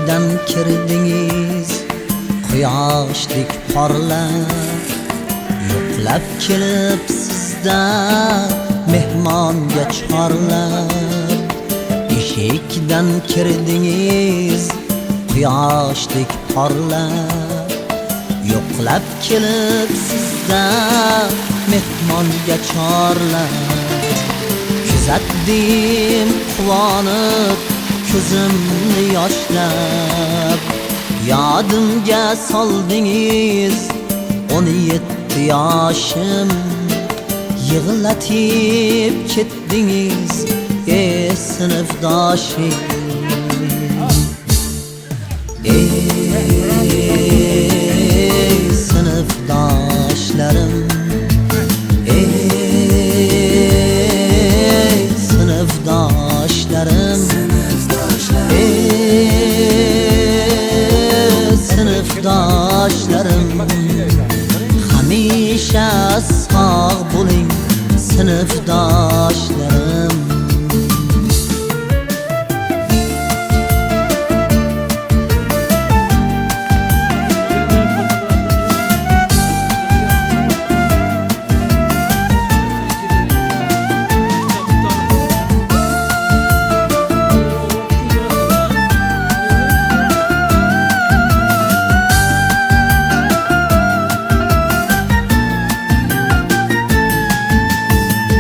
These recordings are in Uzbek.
eshikdan kirdingiz quyoshdek porlab, yo'qlab kelib sizda mehmonga chorlab. Eshikdan kirdingiz quyoshdek porlab, yo'qlab kelib sizda mehmonga chorlab. Kuzatdim quvonib ko'zimni yoshlab, yodimga soldingiz 17 yoshim. Yig'latib ketdingiz ey sinfdoshim. Ey sinfdoshlarim, ey sinfdoshlarim, ey sinfdoshlarim, hamisha sog' bo'ling sinfdoshlarim.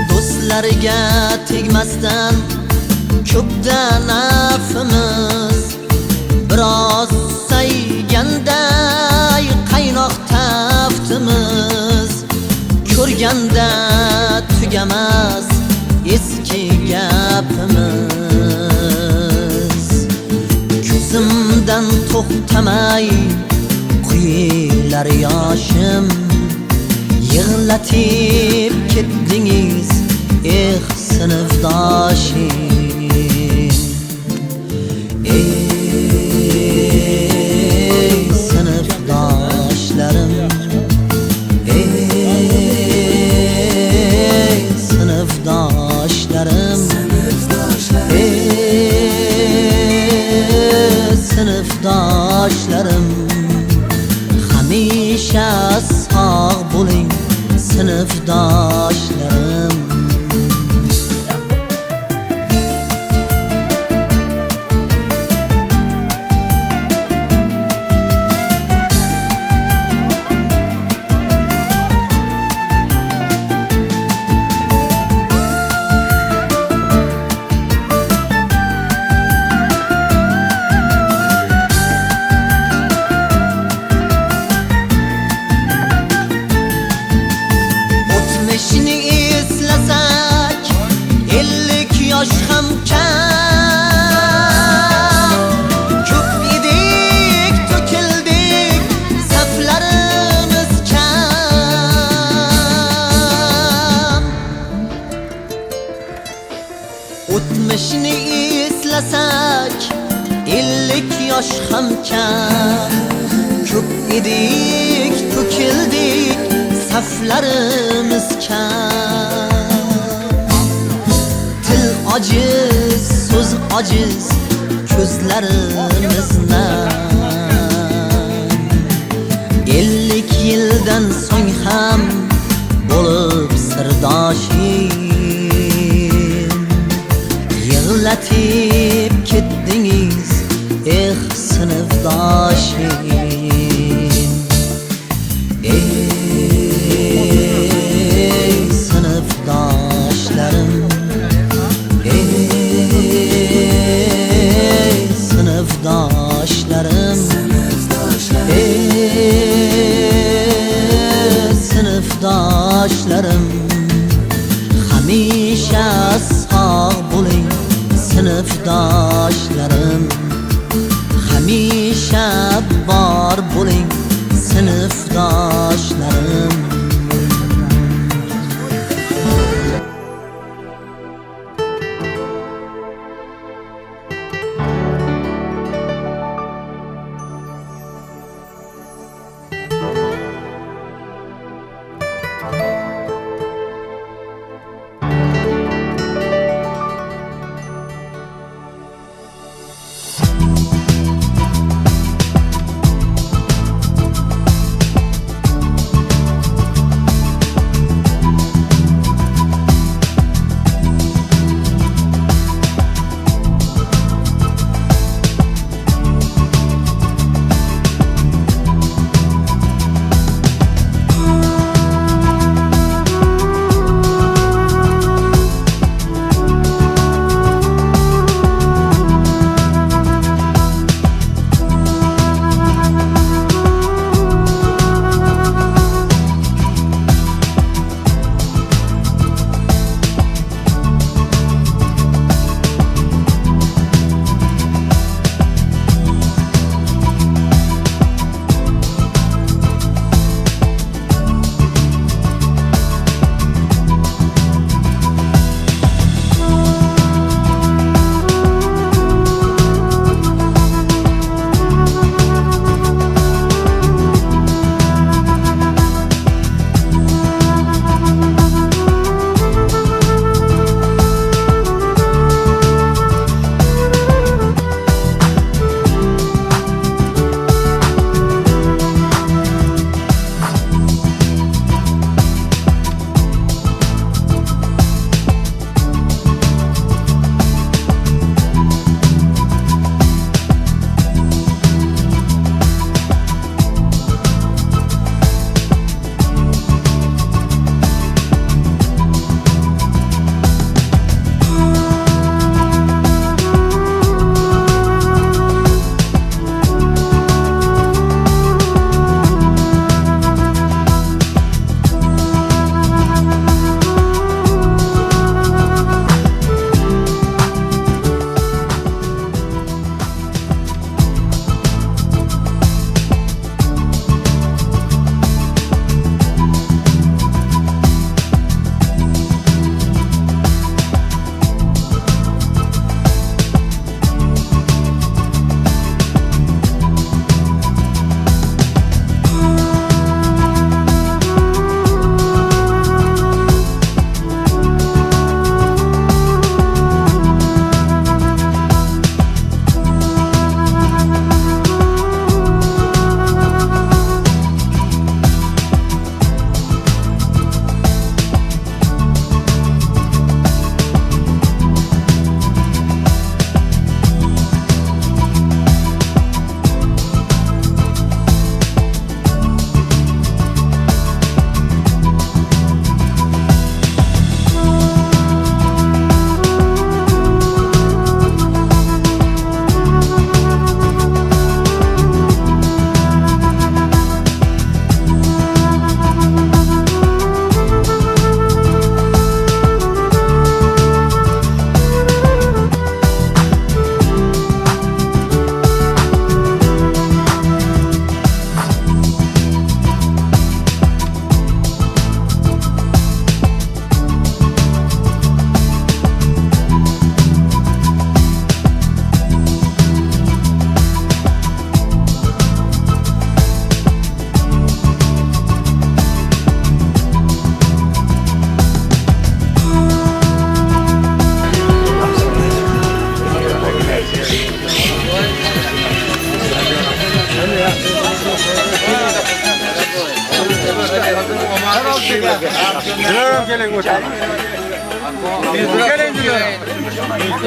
Do'stlarga tegmasdan ko'pda nafimiz, biroz sayganday qaynoq taftimiz. Ko'rganda tugamas eski gapimiz. Ko'zimdan to'xtamay quyilar yoshim. Yig'latib ketdingiz ey sinfdoshim. Ey sinfdoshlarim, ey sinfdoshlarim, ey sinfdoshlarim, hamisha sog' bo'ling sinfdoshlarim. O'tmishni eslasak 50 yosh ham kam. Ko'p edik, to'kildik, saflarimiz kam. O'tmishni eslasak 50 yosh ham kam. Ko'p edik, to'kildik, saflarimiz kam. Til ojiz, so'z ojiz, ko'zlarimiz nam. 50 yildan so'ng ham bo'lib sirdoshim. Yig'latib ketdingiz ey sinfdoshim. Sinfdoshlarim, ey sinfdoshlarim, ey sinfdoshlarim, hamisha sog' bo'ling sinfdoshlarim. Hamisha bor bo'ling sinfdoshlarim.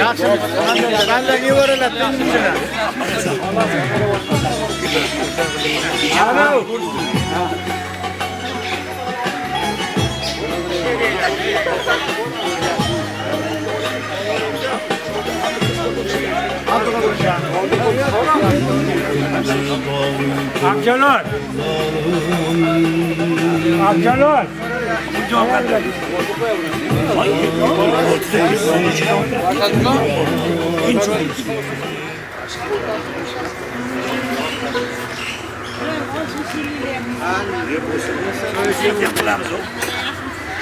Yaxshi. Qanday yuboriladi tinchini. Ana. Abjalol. Abjalol.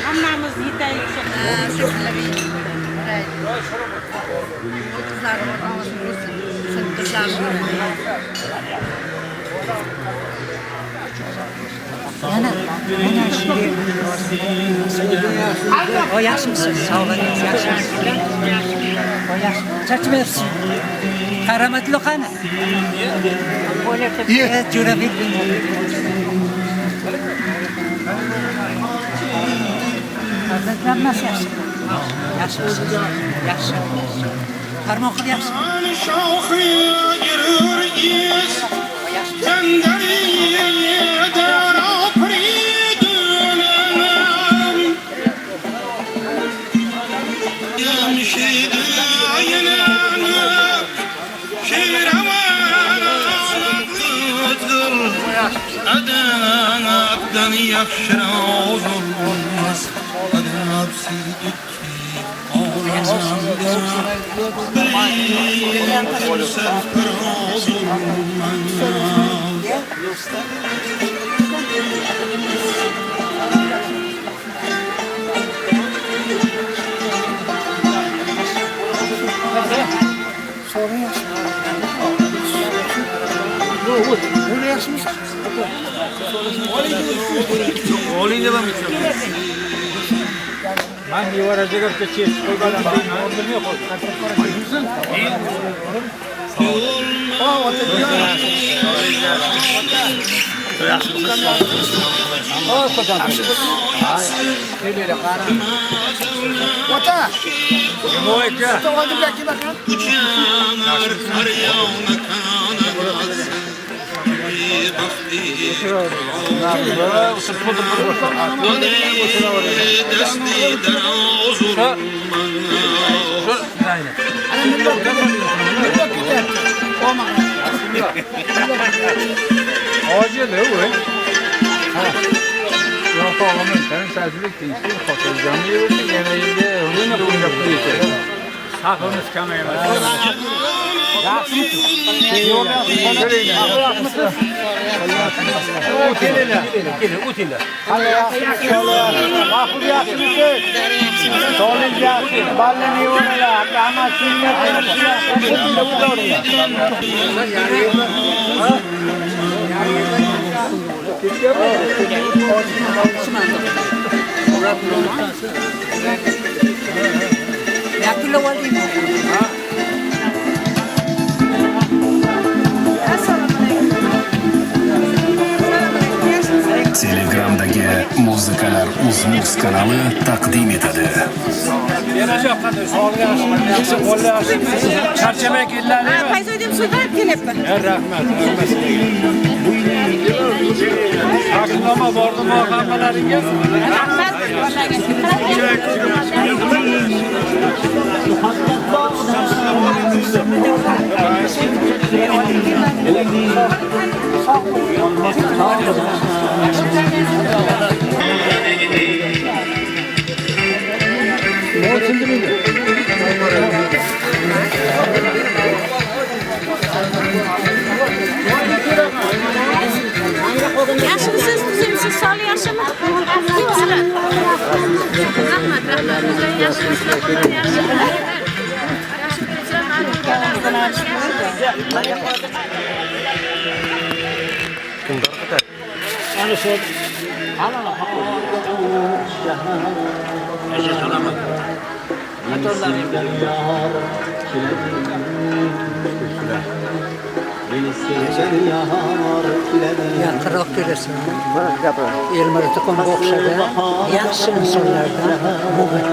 Hammamiz yetaylik. O yaxshimisiz? Sog'lig'ingiz yaxshimi? O yaxshi. Charchamayapsiz. Qaromatli qani? Jo'ra bering. Farzandlarimiz yaxshi. Yaxshimisiz? Yaxshi. Farmon qilyapsizmi? Adana'dan yakşır olmaz. Adana sildik Oling devam etsin. Ben yuvaracak arkadaşlar. Koymadan ordunu yok. Acil ne bu? Yok oğlum sen sözlük değilsin. Fotoğrafını yiyorsun. Yemeğinde öyle koyup duruyorsun. Sağımız kamerayla. Telegram'dagi Muzikalar Uzmuz kanali taqdim etadi. Charchamak ellarni. Qaysi o'ydim sudab kelyapman. Rahmat. Haqnoma bordim hammalaringiz. Yaxshimisiz, tuzimsiz, sog'lik yaxshimi? Yaxshilar. Rahmat, rahmat. Yaxshimisiz, yaxshi. Yaqinroq ko'rasan. Elmir To'qonga o'xshadi. Yaxshi insonlardan muhim.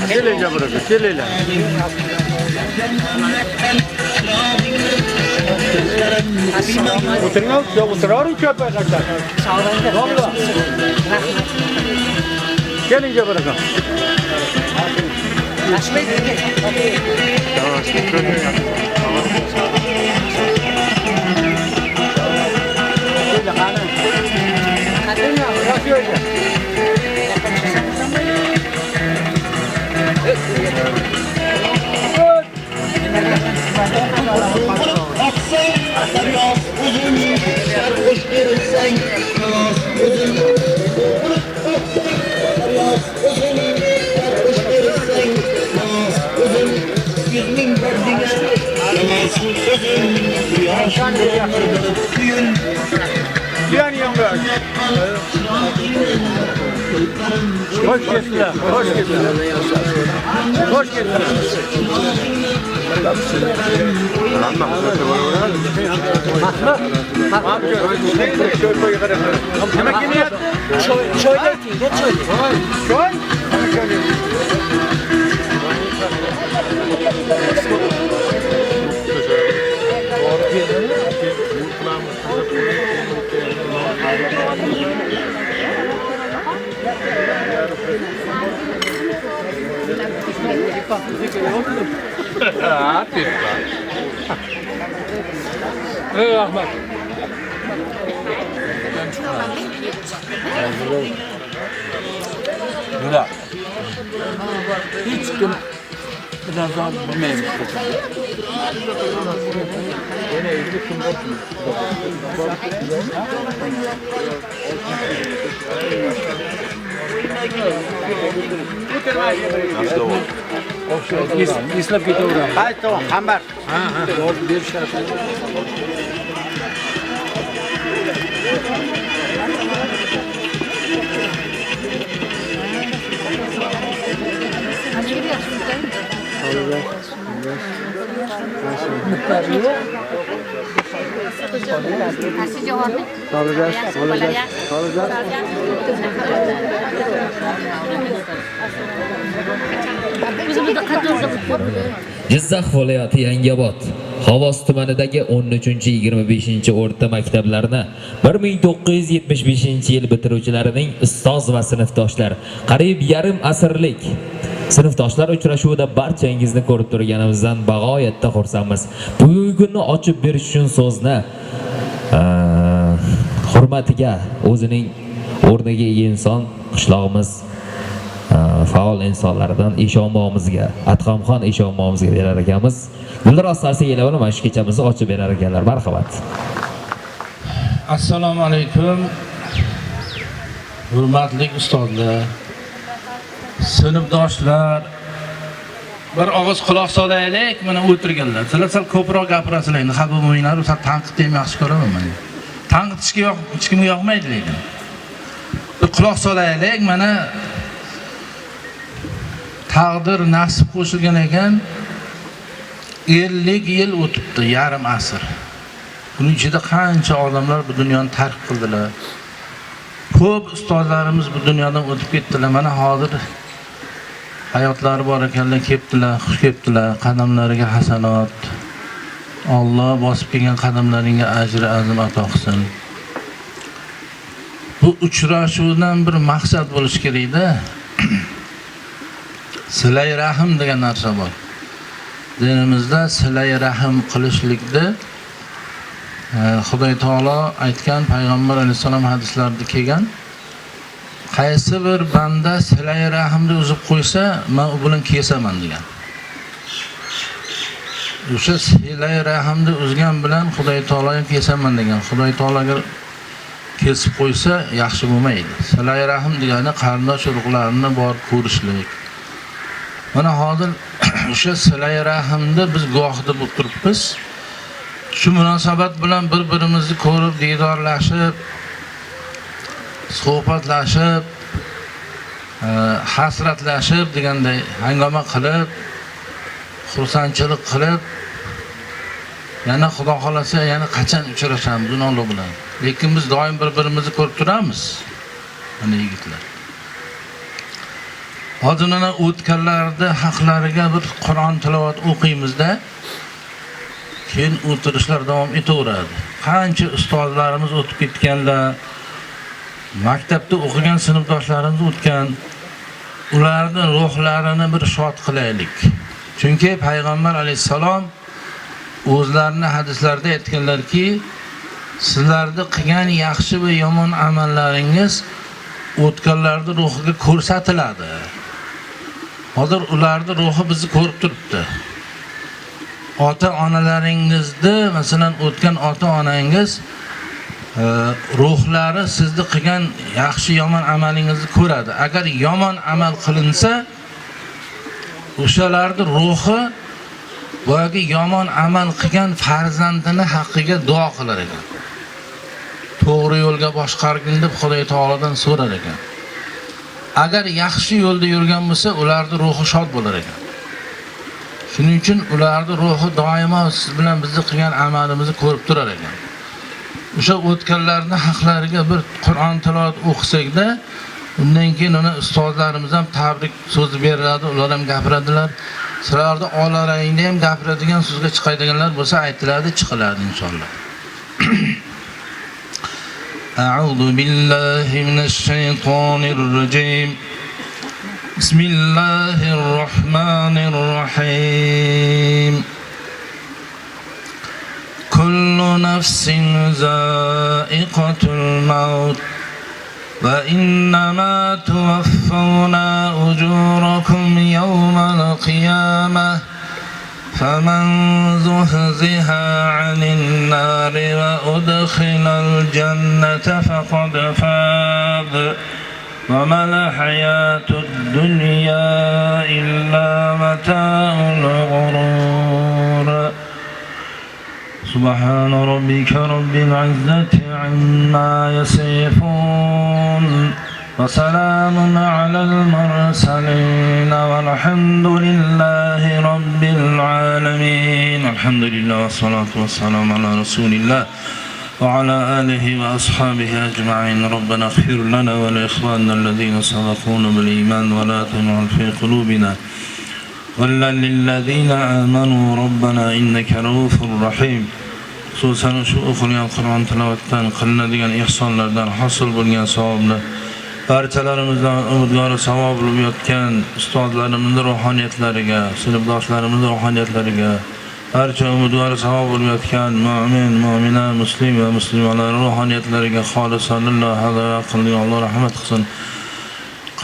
Kelince bırakın, kelince. Oturarım köpeğe kadar. Valla. Gelince bırakın. Hoş geldin. Hoş geldin. Hoş geldin. Ahmet. Güzel. Hiç kim birazdan bilmeyeyim. Yine ilgili kim olsun? İslap gidiyor. Hayır tamam. Kamber. Doğru bir şey. Jizzax viloyati Yangiobod Xovos tumanidagi 13-25 o'rta maktablarni 1975-yil bitiruvchilarining ustoz va sinfdoshlar qariyb yarim asrlik sinfdoshlar uchrashuvida barchangizni ko'rib turganimizdan bag'oyatda xursandmiz. Bugungi kunni ochib berish uchun so'zni hurmatiga o'zining o'rniga ega inson qishlog'imiz faol insonlardan Eshonbog'imizga, Atqamxon Eshonbog'imizga berar ekanmiz. Dilros Sarsiyelovni mana shu kechamizni ochib berar ekanlar. Marhamat. Assalomu alaykum. Hurmatli ustozlar, sinfdoshlar, bir og'iz quloq solaylik, mana o'tirganlar. Sizlar sal ko'proq gapirasizlar. Xafa bo'lmanglar, sal tanqid ham yaxshi ko'raman men. Tanqidishga hech kimga yoqmaydi lekin. Bir quloq solaylik, mana taqdir nasib qo'shilgan ekan. 50 yil o'tibdi, yarim asr. Buning ichida qancha odamlar bu dunyoni tark qildilar. Ko'p ustozlarimiz bu dunyodan o'tib ketdilar. Mana hozir hayotlari bor ekanlar, kelibdilar, xush kelibdilar. Qadamlariga hasanot. Alloh bosib kelgan qadamlaringga ajri azim ato qilsin. Bu uchrashuvdan bir maqsad bo'lish kerak-da. Silay rahim degan narsa bor. Dinimizda silay rahim qilishlikda Xudo taolo aytgan, payg'ambar alayhisalom hadislarida kelgan, qaysi bir banda silay rahimni uzib qo'ysa, men u bilan kesaman degan. o'sha silay rahmni uzgan bilan Xudoy taologa kesaman degan. Xudoy taologa kesib qo'ysa yaxshi bo'lmaydi. Silay rahm degani qarindosh urug'larni borib ko'rishlik. Mana hozir o'sha silay rahmni biz guvohida bo'lib turibmiz. Shu munosabat bilan bir-birimizni ko'rib, diydorlashib, suhbatlashib, hasratlashib deganday hangoma qilib, xursandchilik qilib, yana Xudo xolasa yana qachon uchrashamiz ular bilan. Lekin biz doim bir-birimizni ko'rib turamiz. Mana yigitlar. Hozir mana o'tganlarda haqlariga bir Qur'on tilovat o'qiymizda, keyin o'tirishlar davom etaveradi. Qancha ustozlarimiz o'tib ketganlar, maktabda o'qigan sinfdoshlarimiz o'tgan, ularning ruhlarini bir shod qilaylik. Chunki payg'ambar alayhisalom o'zlarining hadislarida aytganlarki, sizlarning qilgan yaxshi va yomon amallaringiz o'tganlarning ruhiga ko'rsatiladi. Hozir ularning ruhi bizni ko'rib turibdi. Ota-onalaringizni, masalan, o'tgan ota-onangiz ruhlari sizni qilgan yaxshi yomon amalingizni ko'radi. Agar yomon amal qilinsa, o'shalarning ruhi boyagi yomon amal qilgan farzandini haqqiga duo qilar ekan. To'g'ri yo'lga boshqargin deb Xudoy taolodan so'rar ekan. Agar yaxshi yo'lda yurgan bo'lsa, ularning ruhi shod bo'lar ekan. Shuning uchun ularning ruhi doimo siz bilan bizni qilgan amalimizni ko'rib turar ekan. O'sha o'tganlarning haqlariga bir Qur'on tilovat o'qisak-da, undan keyin uni ustozlarimiz ham tabrik so'zi beriladi, ular ham gapiradilar. Sizlarning olaringda ham gapiradigan so'zga chiqadiganlar bo'lsa aytiladi, chiqiladi inshaalloh. A'udhu billahi minash shaytonir rojim. Bismillahir rohmanir rohim. Kullu nafsin za'iqatul maut. وإنما توفون أجوركم يوم القيامة فمن زحزح عن النار وأدخل الجنة فقد فاز وما الحياة الدنيا إلا متاع الغرور سبحان ربك رب العزة عما يصفون وسلام على المرسلين والحمد لله رب العالمين. الحمد لله والصلاة والسلام على رسول الله وعلى آله وأصحابه أجمعين. ربنا اغفر لنا ولإخواننا الذين سبقونا بالإيمان ولا تجعل في قلوبنا غلا للذين آمنوا ربنا إنك رؤوف رحيم. Xususan shu o'qilgan Qur'on tilovatdan qilinadigan ihsonlardan hosil bo'lgan savobni barchalarimizdan umidvor savob bo'lib yotgan ustozlarimizning ruhoniyatlariga, sinfdoshlarimizning ruhoniyatlariga, barcha umidvor savob bo'lib yotgan mu'min, mu'mina, muslim va muslimalar ruhoniyatlariga xolisanillohi va qilgan Alloh rahmat qilsin.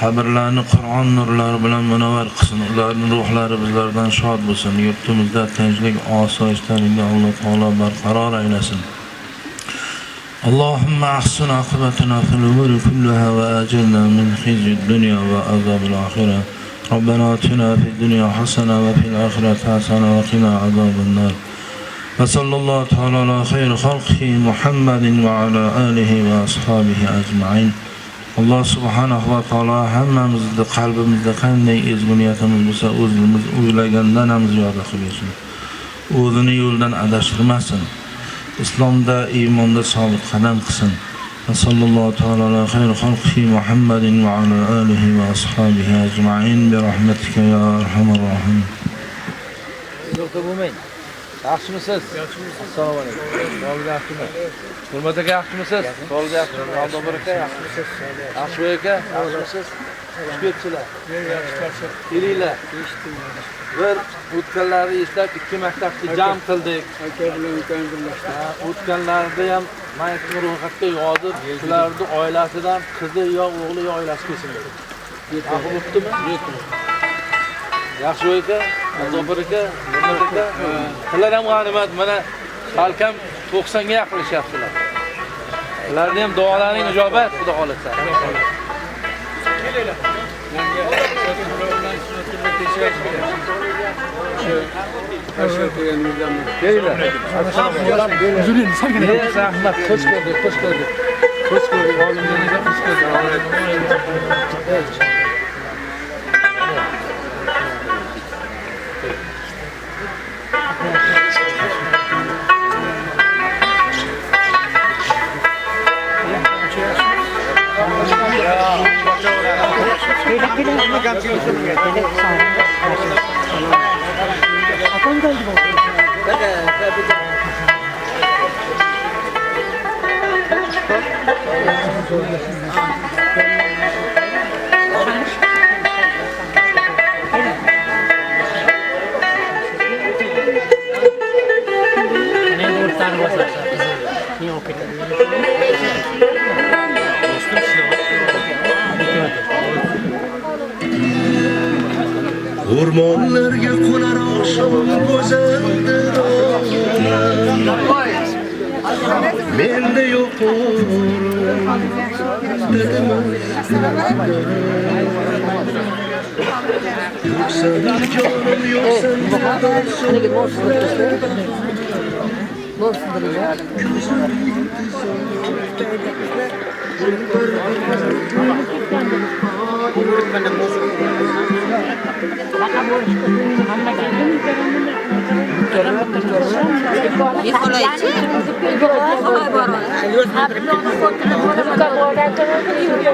Qabrlarni Qur'on nurlari bilan munavvar qilsin. Ularning ruhlari bizlardan shod bo'lsin. Yurtimizda tinchlik, osoyishtalikni Alloh taolo barqaror aylasin. Allohumma ahsin aqibatana fil umuri kullaha va ajirna min khizyid dunya va azabil oxirah. Robbana atina fid dunya hasana va fil oxirati hasana va qina azaban nar. Va sallallohu taala ala khayri xalqihi Muhammadin va ala alihi va ashabihi ajma'in. Allah subhanahu va taolo hammamizni qalbimizda qanday ezgu niyatimiz bo'lsa, o'zimiz o'ylagandan ham ziyoda qilsin. O'zini yo'ldan adashtirmasin. Islomda, iymonda sobit qadam qilsin. Sallallohu taala ala khayri xalqihi Muhammadin va ala alihi va ashabihi ajma'in bi rahmatika ya arhamar rohimin. Doktor bo'lmang. Yaxshimisiz? Assalomu alaykum. Sog'lik yaxshimi? Hurmat aka yaxshimisiz? Sog'lik yaxshimi? Alloh aka yaxshimisiz? Yaxshi aka, yaxshimisiz? Ko'pchilar. Kelinglar. Bir o'tganlarni eslab ikki maktabni jam qildik. Aka bilan ukam birlashdi. O'tganlarda ham men ro'yxatga yozib, ularning oilasidan qizi yo o'g'li yo oilasi kelsin. Yaxshi bo'ptimi? Yaxshi aka. Zofar aka, Muhammad aka, ular ham g'animat. Mana halkam 90 ga yaqinlashyaptilar. Ularning ham duolarining ijobat, Xudo xolasa. Rahmat, xush ko'rdik, xush ko'rdik. Xush ko'rdik, olimlarga xush ko'rdik. O'rmonlarga qo'nar oqshom go'zaldir menda yo'q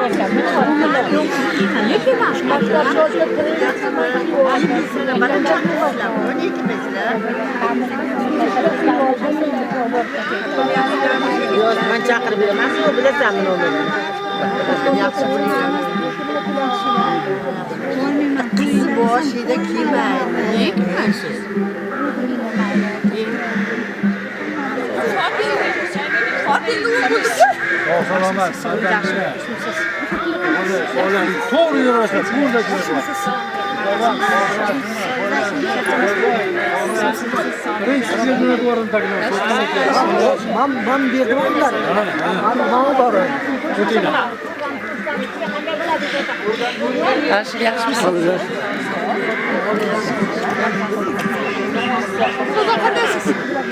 yoksadir jonim Ben chaqirib beraman, siz bilasanmi nomerini? Yaxshi bilaman. Qiz boshida kiymaydi. Nega kiymaysiz? Salomat, to'g'ri yurasiz, burada yurasiz. Ben berdimanlar. Mana bor. O'tinglar.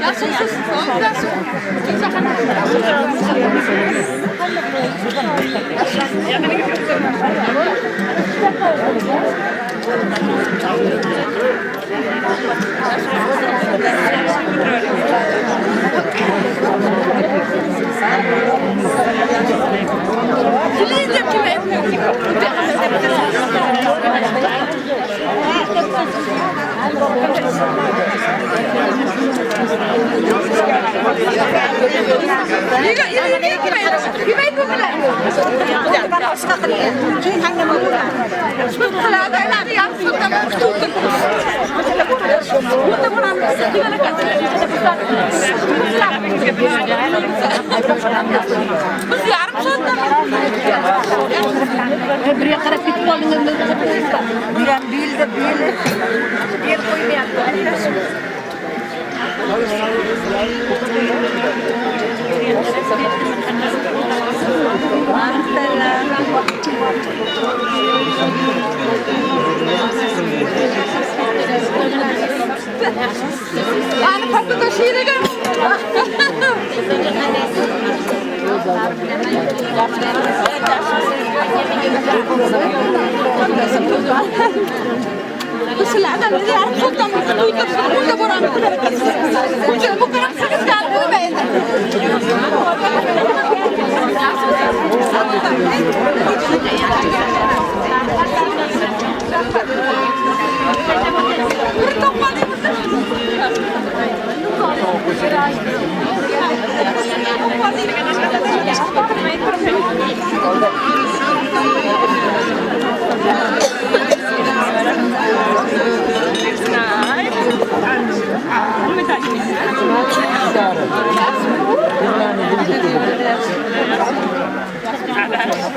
Yaxshimisiz?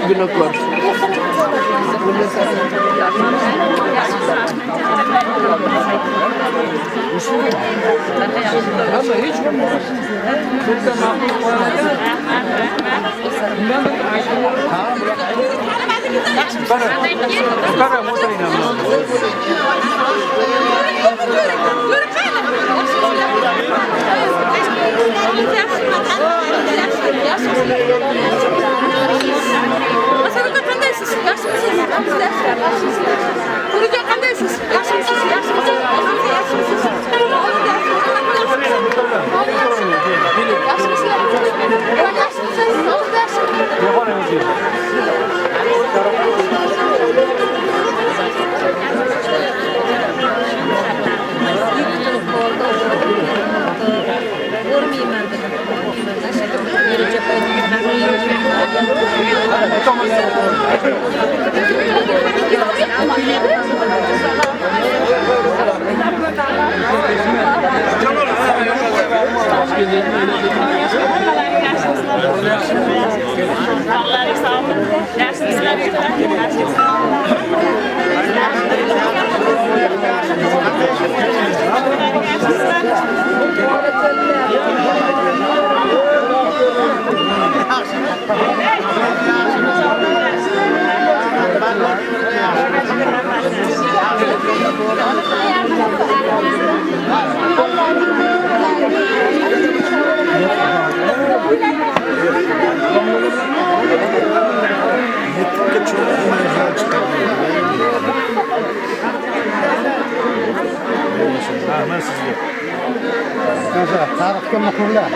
Günaydın. Bunuga qandaysiz? Yaxshimisiz? Yaxshimisiz? Tarixga muhrlar.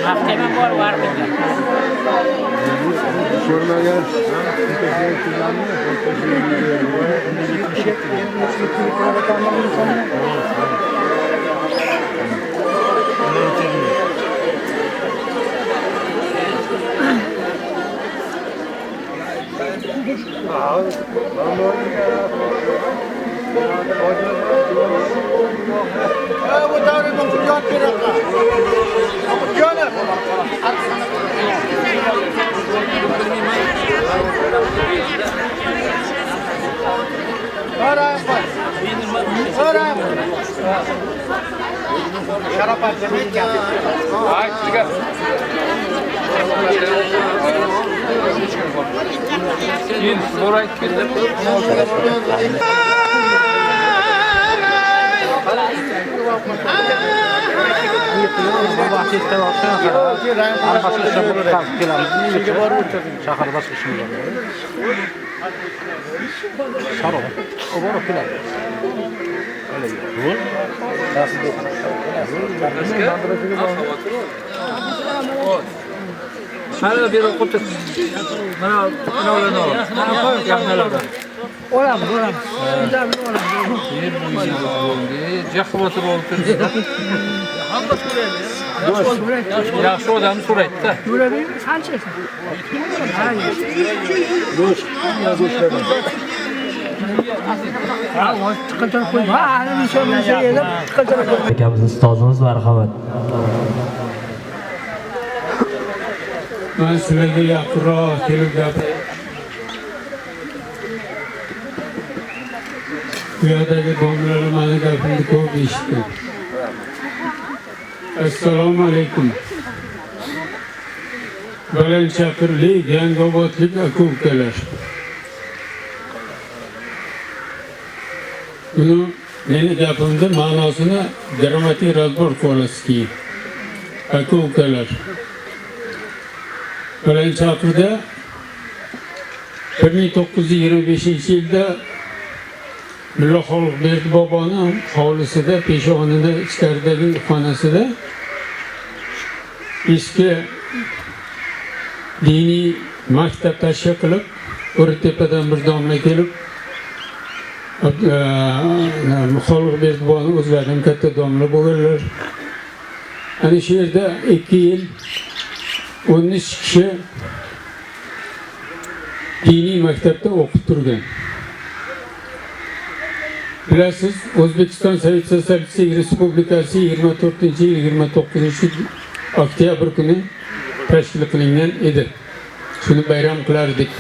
Haftama bor varmidi? Ko'rmagan. Bu tarih mevcut bir rakam. Şahar başka işim var. Şaro. O var o plan. Öyle. Mana bir o'qitib. Mana ularni ol. Mana qo'y yaxnalarda. Olam. Jaxvatib o'tirdi. Hamma so'raydi. Yaxshi odam so'raydi-da. So'raydi, qanchasi? Akamiz ustozimiz marhamat. Men sizlarga yaqinroq kelib gapiray. Bu yerdagi domlalar mani gapimni ko'p eshitdi. Assalomu alaykum. Balandchaqirlik, Yangiobodlik aka-ukalar. Buni meni gapimni ma'nosini grammatik razbor qilasiz keyin. Aka-ukalar. Balandchaqirda 1925-yilda Mulla Xoliqberdi boboning hovlisida, peshonida, ichkaridagi xonasida eski diniy maktab tashkil qilib, O'rtepadan bir domla kelib, Xoliqberdi boboning o'zlaridan katta domla bo'lganlar. Ana shu yerda 2 yil 13 kishi diniy maktabda o'qib turgan. Bilasiz, O'zbekiston Sovet Sotsialistik Respublikasi 24-yil 29-oktyabr kuni tashkil qilingan edi. Shuni bayram qilardik.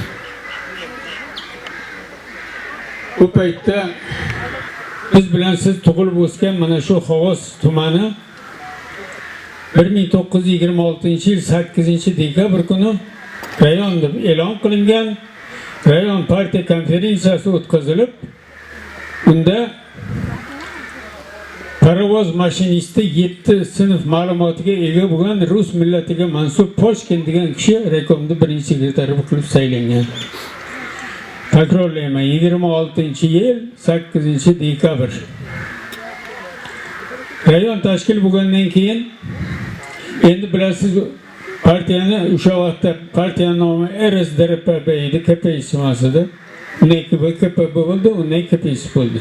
Bu paytda biz bilan siz tug'ilib o'sgan mana shu Xovos tumani 1926-yil 8-dekabr kuni rayon deb e'lon qilingan. Rayon partiya konferensiyasi o'tkazilib, unda parovoz mashinisti 7 sinf ma'lumotiga ega bo'lgan rus millatiga mansub Poshkin degan kishi raykomda birinchi sekretari qilib saylangan. Takrorlayman, 26-yil 8-dekabr. Rayon tashkil bo'lgandan keyin endi bilasiz, partiyani o'sha vaqtda partiya nomi RSDRPB edi, KPSS edi. Undan keyin KPB bo'ldi, undan KPSS bo'ldi.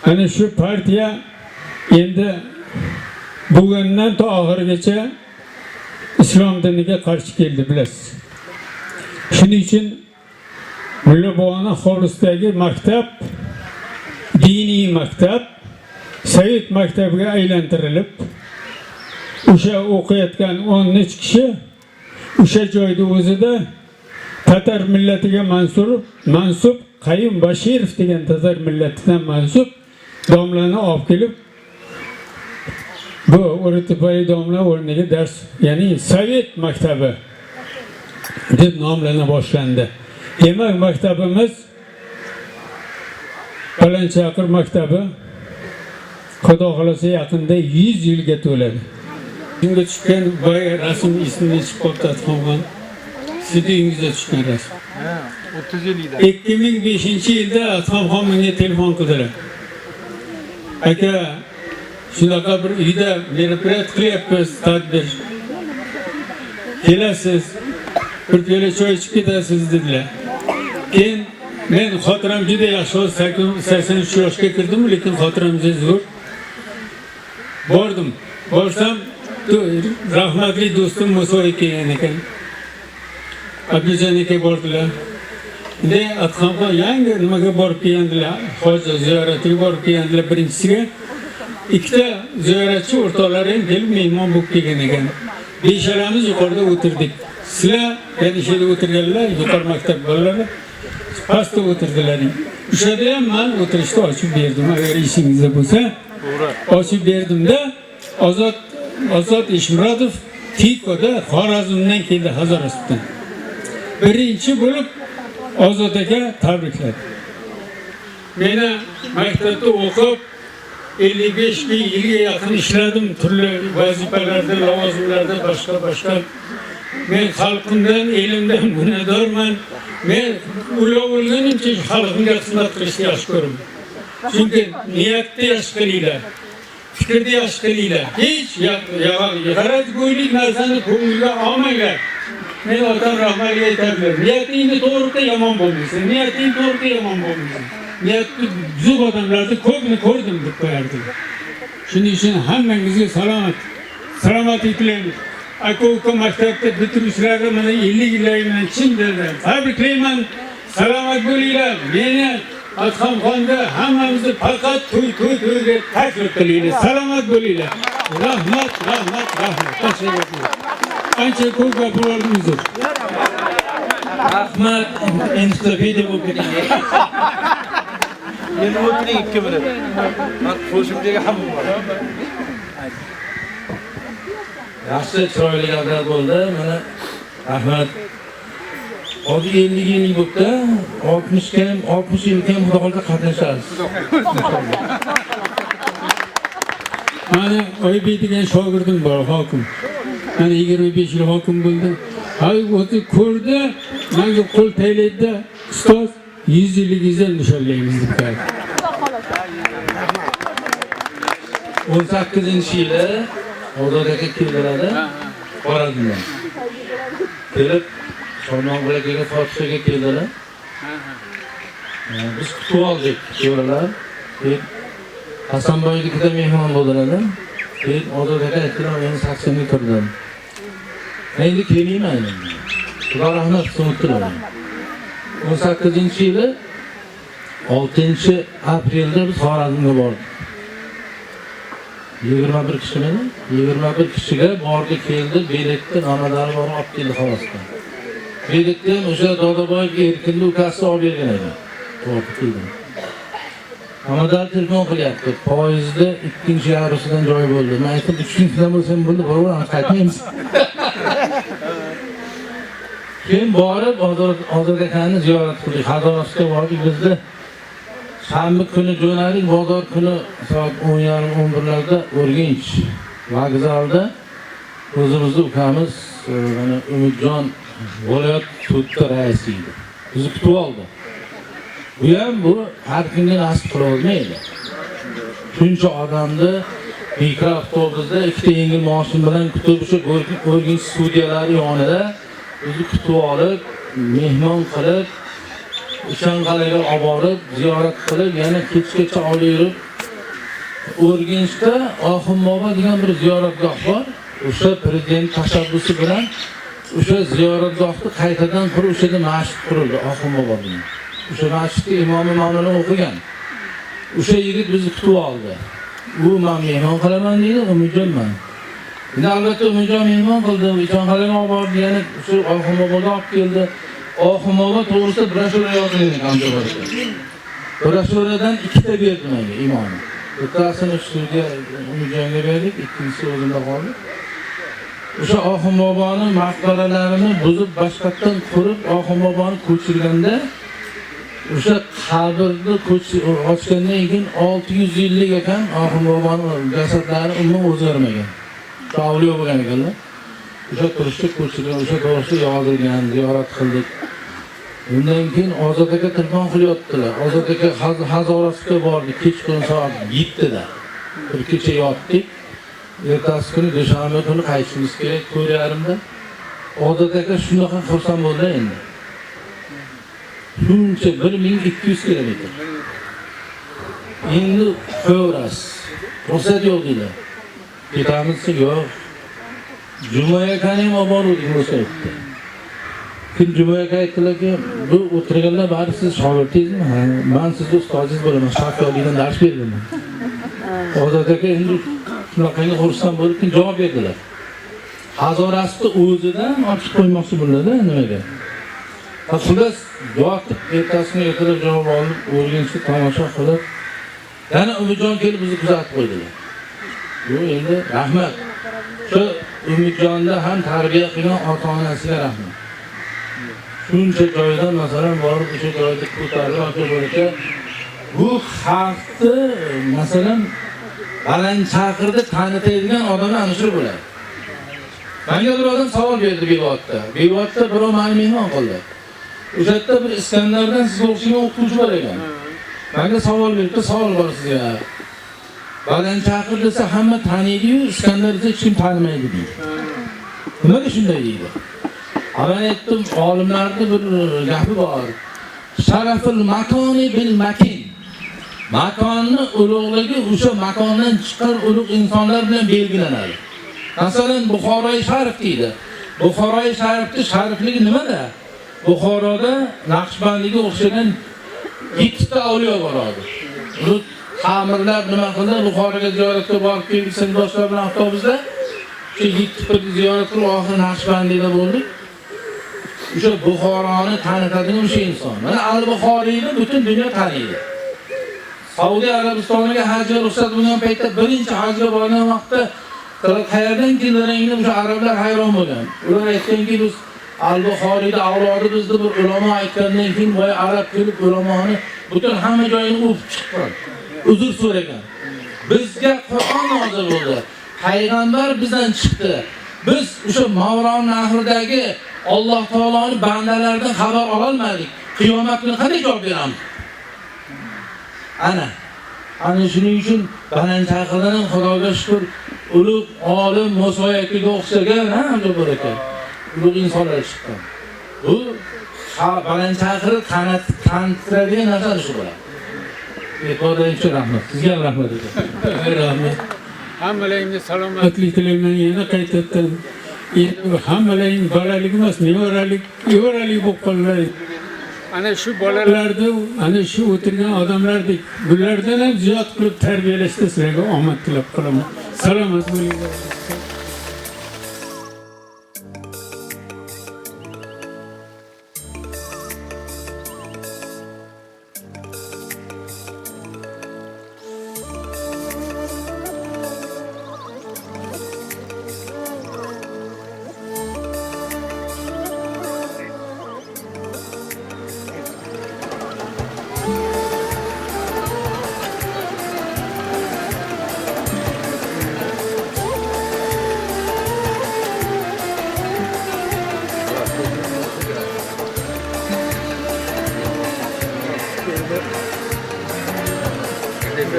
Ana shu partiya endi bugundan to oxirigacha islom diniga qarshi keldi, bilasiz. Shuning uchun Mulla Boboni hovlisidagi maktab, diniy maktab Sovet maktabiga aylantirilib, o'sha o'qiyotgan 10 kishi o'sha joyda o'zida tatar millatiga mansub Qayum Bashirov degan tatar millatidan mansub domlani olib kelib, bu o'rtapali domla o'rniga dars, ya'ni Sovet maktabi deb nomlana boshlandi. Demak, maktabimiz Balandchaqir maktabi Xudo xolasa yaqinda 100 yilga to'ladi. Shunga tushgan boy rasm ismini chiqib qolgan. Studiyingizda tushgan rasm. 30 yilda. 2005-yilda Atxonxon menga telefon qildilar. Aka, shunaqa bir uyda meropryat qilyapmiz, tadbir. Kelasiz, bir piyola choy ichib ketasiz dedilar. Keyin men xotiram juda yaxshi, 83 yoshga kirdim, lekin xotiram zo'r. Bordim. Borsam, rahmatli do'stim Muso kelgan ekan. Abdujon aka bordilar. Endi Atxonxon yangi nimaga borib kelgandilar? Hoji ziyoratiga borib kelgandilar birinchisiga. Ikkita ziyoratchi o'rtoqlari ham kelib mehmon bo'lib kelgan ekan. Beshalamiz yuqorida o'tirdik. Sizlar yana shu yerda o'tirganlar, yuqori maktab bolalari pastda o'tirdilar. O'shada ham men o'tirishni ochib berdim, agar ishingizda bo'lsa. Ochib berdimda Ozod Eshmurodov Tikoda Xorazmdan keldi, Hazorasutdan. Birinchi bo'lib Ozod aka tabrikladi. Meni maktabda o'qib 55 yilga yaqin ishladim, turli vazifalarda, lavozimlarda, boshqa. Men xalqimdan, elimdan minnatdorman. Men ulug' bo'lganimcha xalqimga xizmat qilishni yaxshi ko'raman. Chunki niyatni yaxshi qilinglar. Fikrni yaxshi qilinglar. Hech g'arazgo'ylik narsani ko'ngilga olmanglar. Men otam rahmatli aytadilar. Niyatingni to'g'ri yomon bo'lmaysan. Niyating to'g'ri yomon bo'lmaysan. Niyatni buzib odamlarni ko'pni ko'rdim deb qo'yardilar. Shuning uchun hammangizga salomatlik tilayman. Aka maktabda bitiruvchilarga mana 50 yillar bilan chin dildan tabriklayman. Salomat bo'linglar. Meni Atxonxonda hammamizni faqat to'yga taklif qilinglar. Salomat bo'linglar. Rahmat. Tashakkur. Ancha ko'p gapirdim. Rahmat, ensiklopediya bo'lib ketgan. Endi o'tiring 2 minut. Men qo'shimchaga ham bor. Yaxshi chiroyli gaplar bo'ldi. Mana rahmat. Hozir 50 yillik bo'ldi, 60 yilga ham xudo xolqa qatnashamiz. Mana Oybek degan shogirdim bor, hokim. Mana 25 yil hokim bo'ldi. O'zi ko'rdi, menga qo'l taylaydi, ustoz 100 yilligingizdan nishonlaymiz deb qo'ydi. 18-yilda Ozod aka keldilar, Xorazmdan. Kelib Shomon bilan Fotihaga keldilar. Biz kutib oldik, ko'rdilar. Keyin Hasanboynikida mehmon bo'ldilar. Keyin Ozod aka aytdilar, men 80 ga kirdim. Endi kelmayman. Xudo rahmat qilsin. 18-yili 6-aprelda biz Xorazmga bordik. 21 kishimi? 21 kishiga bordi, keldi, biletni omadari bor olib keldi Xorazmdan. Biletni ham o'sha Dodaboyev Erkinni ukasi olib bergan edi. To'g'ri keldi. Amadar telefon qilyapti. Poyezdda 2-yarimsidan joy bo'ldi. Men aytdim, 3-dan bo'lsam bo'ldi, boraman, qaytmaymiz. Keyin borib Ozod akani ziyorat qildik. Hazorasutga bordik, bizda shanba kuni jo'nadik, bozor kuni soat 10:30-11larda Urganch vokzalda o'zimizning ukamiz mana Umidjon viloyat to'rtta raisi edi. Bizni kutib oldi. Bu ham har kunga nasib qila olmaydi. Shuncha odamni mikroavtobusda ikkita yengil mashina bilan kutib o'sha Urganch studiyalari yonida bizni kutib olib, mehmon qilib, Ishonqal'ga olib borib, ziyorat qilib, yana kechgacha olib yurib, Urganchda Oxunbobo degan bir ziyoratgoh bor. O'sha prezident tashabbusi bilan o'sha ziyoratgohni qaytadan qurib, o'sha yerda masjid qurildi Oxunbobo bilan. O'sha masjidda imomi ma'mulini o'qigan. O'sha yigit bizni kutib oldi. U men mehmon qilaman dedi, Umidjonman. Endi albatta Umidjon mehmon qildi, Ishonqal'ga olib bordi, yana o'sha Oxunboboga olib keldi. Oxunbobo to'g'risida broshura yozilgan ekan jo'rada. Broshuradan ikkita berdi menga imom. Bittasini studiya Umidjonga berdik, ikkinchisi o'zimda qoldi. O'sha Oxunboboning maqbaralarini buzib, boshqatdan qurib, Oxunboboni ko'chirganda o'sha qabrni ochgandan keyin 600 yillik ekan Oxunboboning jasadlari umuman o'zgarmagan. Avliyo bo'lgan ekanlar. O'sha turishga ko'chirgan, o'sha to'g'risida yozilgan, ziyorat qildik. Bundan keyin Ozod aka telefon qilyaptilar. Ozod aka Hazorasga bordi, kechqurun soat 7da. Bir kecha yotdik. Ertasi kuni dushanba kuni qaytishimiz kerak 4:30da. Ozod aka shunaqa xursand bo'ldi endi. Shuncha 1200 kilometr. Endi qo'yras. Ruxsat yo'q dedilar. Ketamiz yo'q. Jumaga qanim olib bordik ruxsatni. Kun jumaga aytdilarki, bu o'tirganlar bari siz shogirdingizmi? Men sizni ustozingiz bo'laman, shafiylikdan dars berganman. Ozod aka endi shunaqangi xursand bo'lib javob berdilar. Hazorasni o'zidan ochib qo'ymoqchi bo'ladi nimaga? Xullas yotib, ertasini ertalab javob olib, Urganchga tomosha qilib, yana Umidjon kelib bizni kuzatib qo'ydilar. Bu endi rahmat. Shu Umidjonda ham tarbiya qilgan ota-onasiga rahmat. Shuncha joydan masalan borib, o'sha joyda ko'tarilib bo'licha bu xalqni masalan Balandchaqirda tanitadigan odamlar ana shu bo'ladi. Menga bir odam savol berdi Bevotda. Bevotda birov meni mehmon qildi. O'sha yerda bir Iskandardan sizga o'xshagan o'qituvchi bor ekan. Menga savol berdi, savol bor sizga. Balandchaqir desa hamma taniydi-yu, Iskandar desa hech kim tanimaydi deydi. Nimaga shunday deydi? Men aytdim, olimlarda bir gapi bor. Sharaful makoni bil makin. Makonni ulug'ligi o'sha makondan chiqqan ulug' insonlar bilan belgilanadi. Masalan, Buxoroy sharif deydi. Buxoroy sharifning sharifligi nimada? Buxoroda Naqshbandiga o'xshagan 7 ta avliyo bor edi. Bu xamirlar nima qildi? Buxoroga ziyoratga borib keldik, sindoshlar bilan avtobusda. Shu 7 ta ziyorat qilib oxiri Naqshbandida bo'ldik. O'sha Buxoroni tanitadigan o'sha inson. Mana Al-Buxoriyni butun dunyo taniydi. Saudiya Arabistoniga hajga ruxsat bo'lgan paytda birinchi hajga borgan vaqtda qayerdan kelganligini o'sha arablar hayron bo'lgan. Ular aytganki, biz Al-Buxoriyda avlodi bizni bir ulamo aytgandan keyin boya arab kelib ulamoni butun hamma joyini o'pib chiqqan. Uzr so'ragan. Bizga Qur'on nozil bo'ldi. Payg'ambar bizdan chiqdi. Biz o'sha Mavron nahridagi Alloh taoloning bandalaridan xabar ola olmadik. Qiyomat kuni qanday javob beramiz? Ana shuning uchun Balandchaqirdan ham Xudoga shukr, ulug' olim Musoyakiga o'xshagan hamda bor ekan. Ulug' insonlar chiqqan. Bu Balandchaqirni tanitadigan narsa shu bo'ladi. E'tibordan uchun rahmat. Sizga ham rahmat ekan. Rahmat. Hammalaringga salomatlik tilayman yana qaytadan. Hammalaring bolalik emas, nevaralik bo'lib qolinglar. Ana shu bolalarni, ana shu o'tirgan odamlardek bulardan ham ziyod qilib tarbiyalashda sizlarga omad tilab qolaman. Salomat bo'linglar. Bu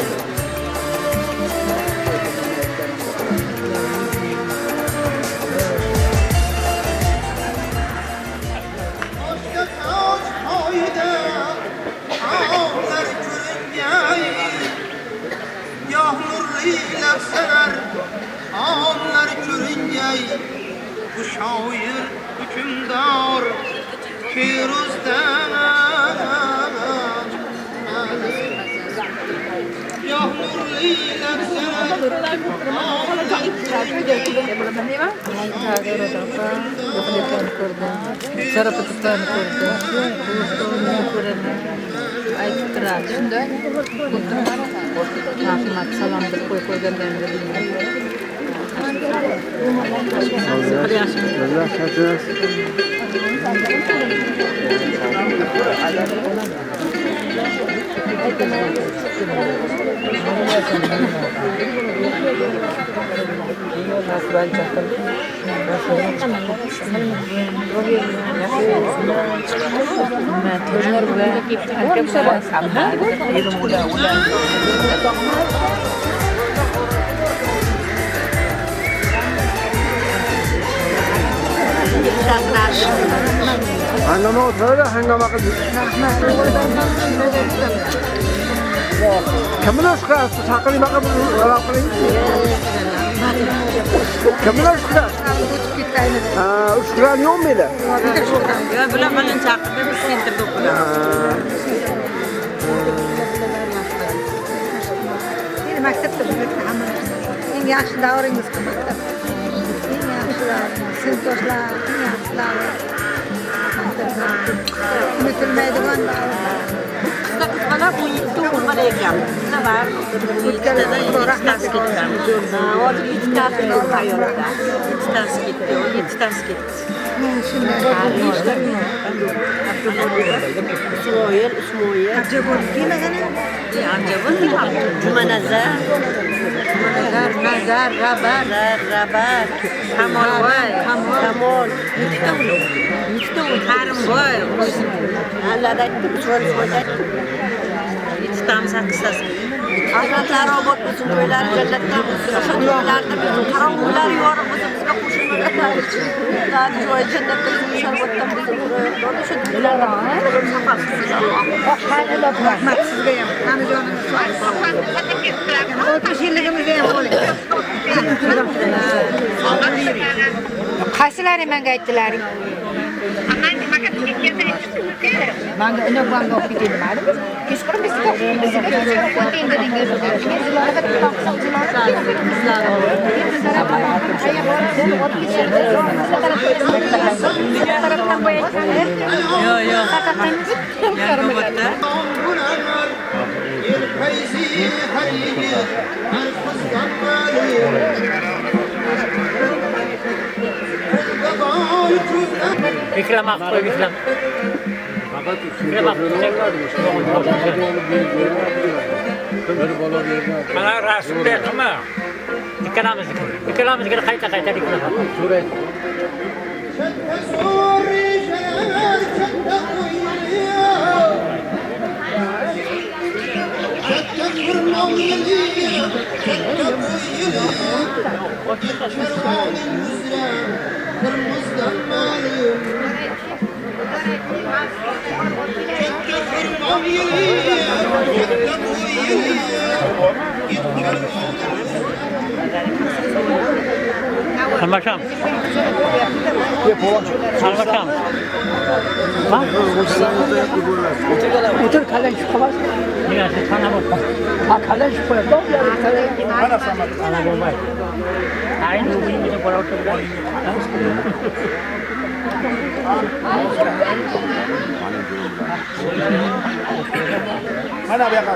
şair hükümdar Firuz'dan Yağmurlu Hangama oturur, hangama kızı. Kimin uşkası? Sakın bakın bunu alaklayın. Kimin uşkası? Uşkası yok muydu? Yok, bular bana chaqirdi, biz sentirdik bular. Meni maktabda birlikda amal. Eng yaxshi davringiz maktab. Eng yaxshi davringiz, sinfdoshlar, eng yaxshi davr. Unutilmaydigan davr. Qizda qiz bola 17 o'g'il bola ekan. Bizda bor. 7tada 7tasi ketgan. Hozir 7tasi bor hayotda. 7tasi ketdi, 7tasi ketdi. Ismoil. Abjabor kimagana? Abjabor Jumanazar. Nazar, Rabar. Kamol. Karimboy. Allada aytdim, so'rayapti. Yetamiz qissasi. Ahmatlari obod bo'lsin, to'ylari jannatdan bo'lsin. O'sha to'ylarda bizim qarovullar yorib o'zimizga qo'shilib Zati joy jannatda sharbatdan bizim o'sha to'ylarni safasiz. Rahmat sizga ham. Amijonim. 30 yilligimizda ham bo'ling. Qaysilari menga aytdilaring? Manga uni bilan o'qib kelmadim. Kechqurun bizga Vikram Akboy Vikram. Mana rasm berma. Ikkalamizga qayta diklaman. Almakam. Otur kalem şu kadar. Niye sana bak. Ha kalem şu kadar. Bana sana. Ana bomba. Aynı bu bir para otur. Mana bu yoqqa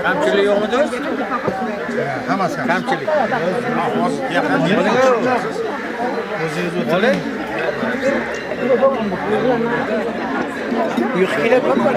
kamchilik yo'qmidi? Hammasi kamchilik. Hozir yoqqa o'zingiz o'tiring. Yo'q kelyapman.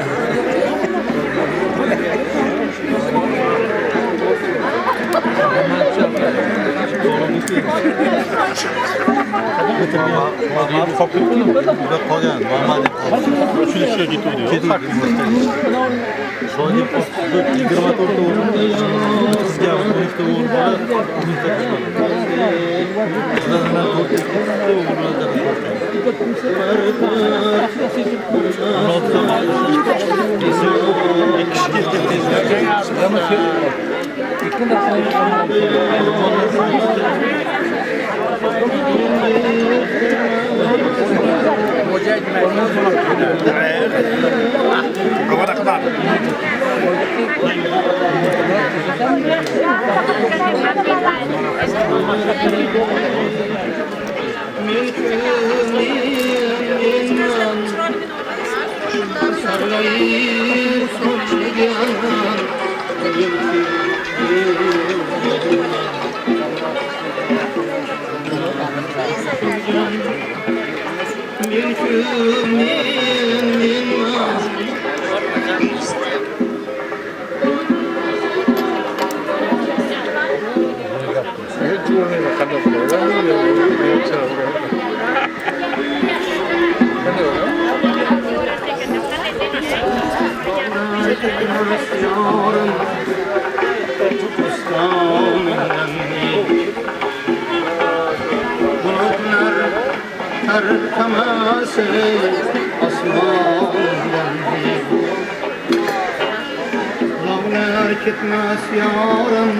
Ketmez yarım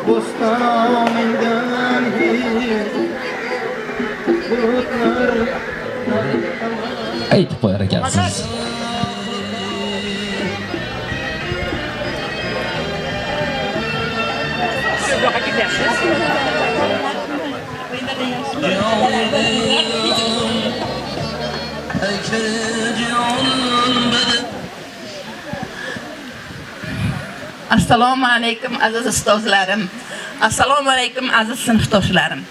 bostanımdan bulutlar aytib qo'yar ekansiz. Assalomu alaykum aziz ustozlarim. Assalomu alaykum aziz sinfdoshlarim.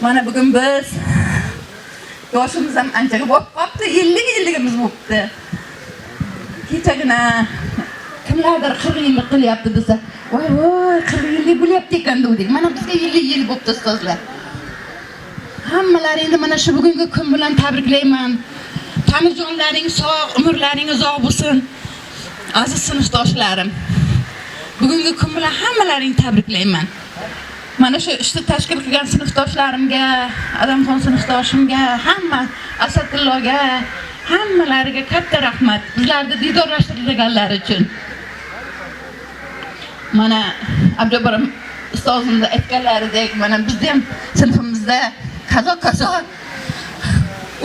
Mana bugun biz yoshimiz ham ancha bo'lib qopti, 50-yilligimiz bo'libdi. Kechagina kimlardir 40 yillik qilyapti desa, voy 40 yillik bo'lyapti ekan dedik. Mana bizga 50 yil bo'libdi ustozlar. Hammalaringni mana shu bugungi kun bilan tabriklayman. Tanijonlaring sog', umrlaring uzoq bo'lsin. Aziz sinfdoshlarim, bugungi kun bilan hammalaringni tabriklayman. Mana shu ishni tashkil qilgan sinfdoshlarimga, Adamxon sinfdoshimga, hamma Asadulloga, hammalariga katta rahmat. Bizlarni diydorlashtirganlari uchun. Mana Abdubor ustozimizning aytganlaridek, mana bizning ham sinfimizda kazo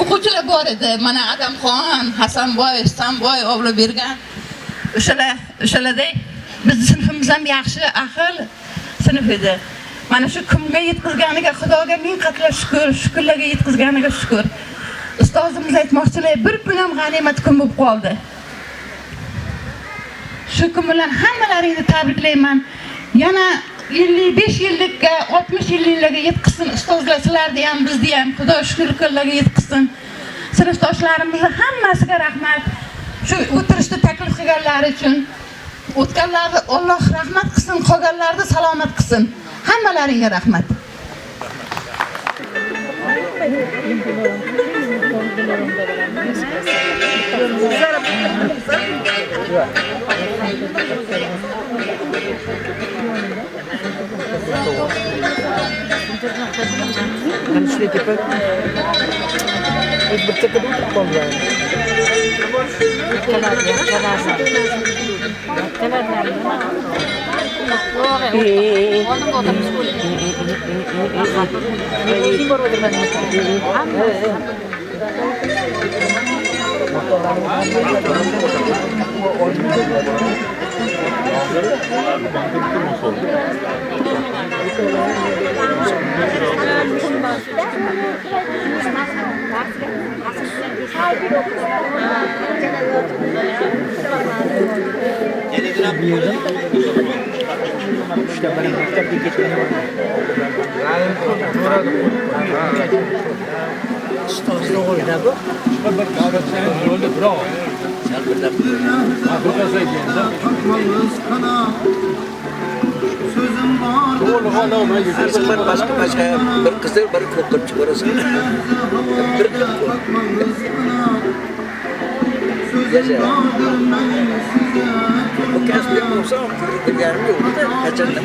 o'quvchilar bor edi. Mana Adamxon, Hasanboy, Istanboy ovla bergan. O'shalardek bizning sinfimiz ham yaxshi, ahil sinf edi. Mana shu kunga yetkazganiga Xudoga ming qatla shukr, shukrlarga yetkazganiga shukr. Ustozimiz aytmoqchilar, bir kun ham g'animat kun bo'lib qoldi. Shu kun bilan hammalaringni tabriklayman. Yana 55 yillikka, 60 yilliklarga yetkazsin ustozlar, sizlarni ham, bizni ham Xudo shukrlarga yetkazsin. Sinfdoshlarimizning hammasiga rahmat. Shu o'tirishni taklif qilganlari uchun o'tganlarga Alloh rahmat qilsin, qolganlarni salomat qilsin. Hammalaringga rahmat. sözüm vardı Arzman başka bir kızı bir kokut çıkarırsın. Bir bu kasbim olsa bir yarım yok da kaçırdım.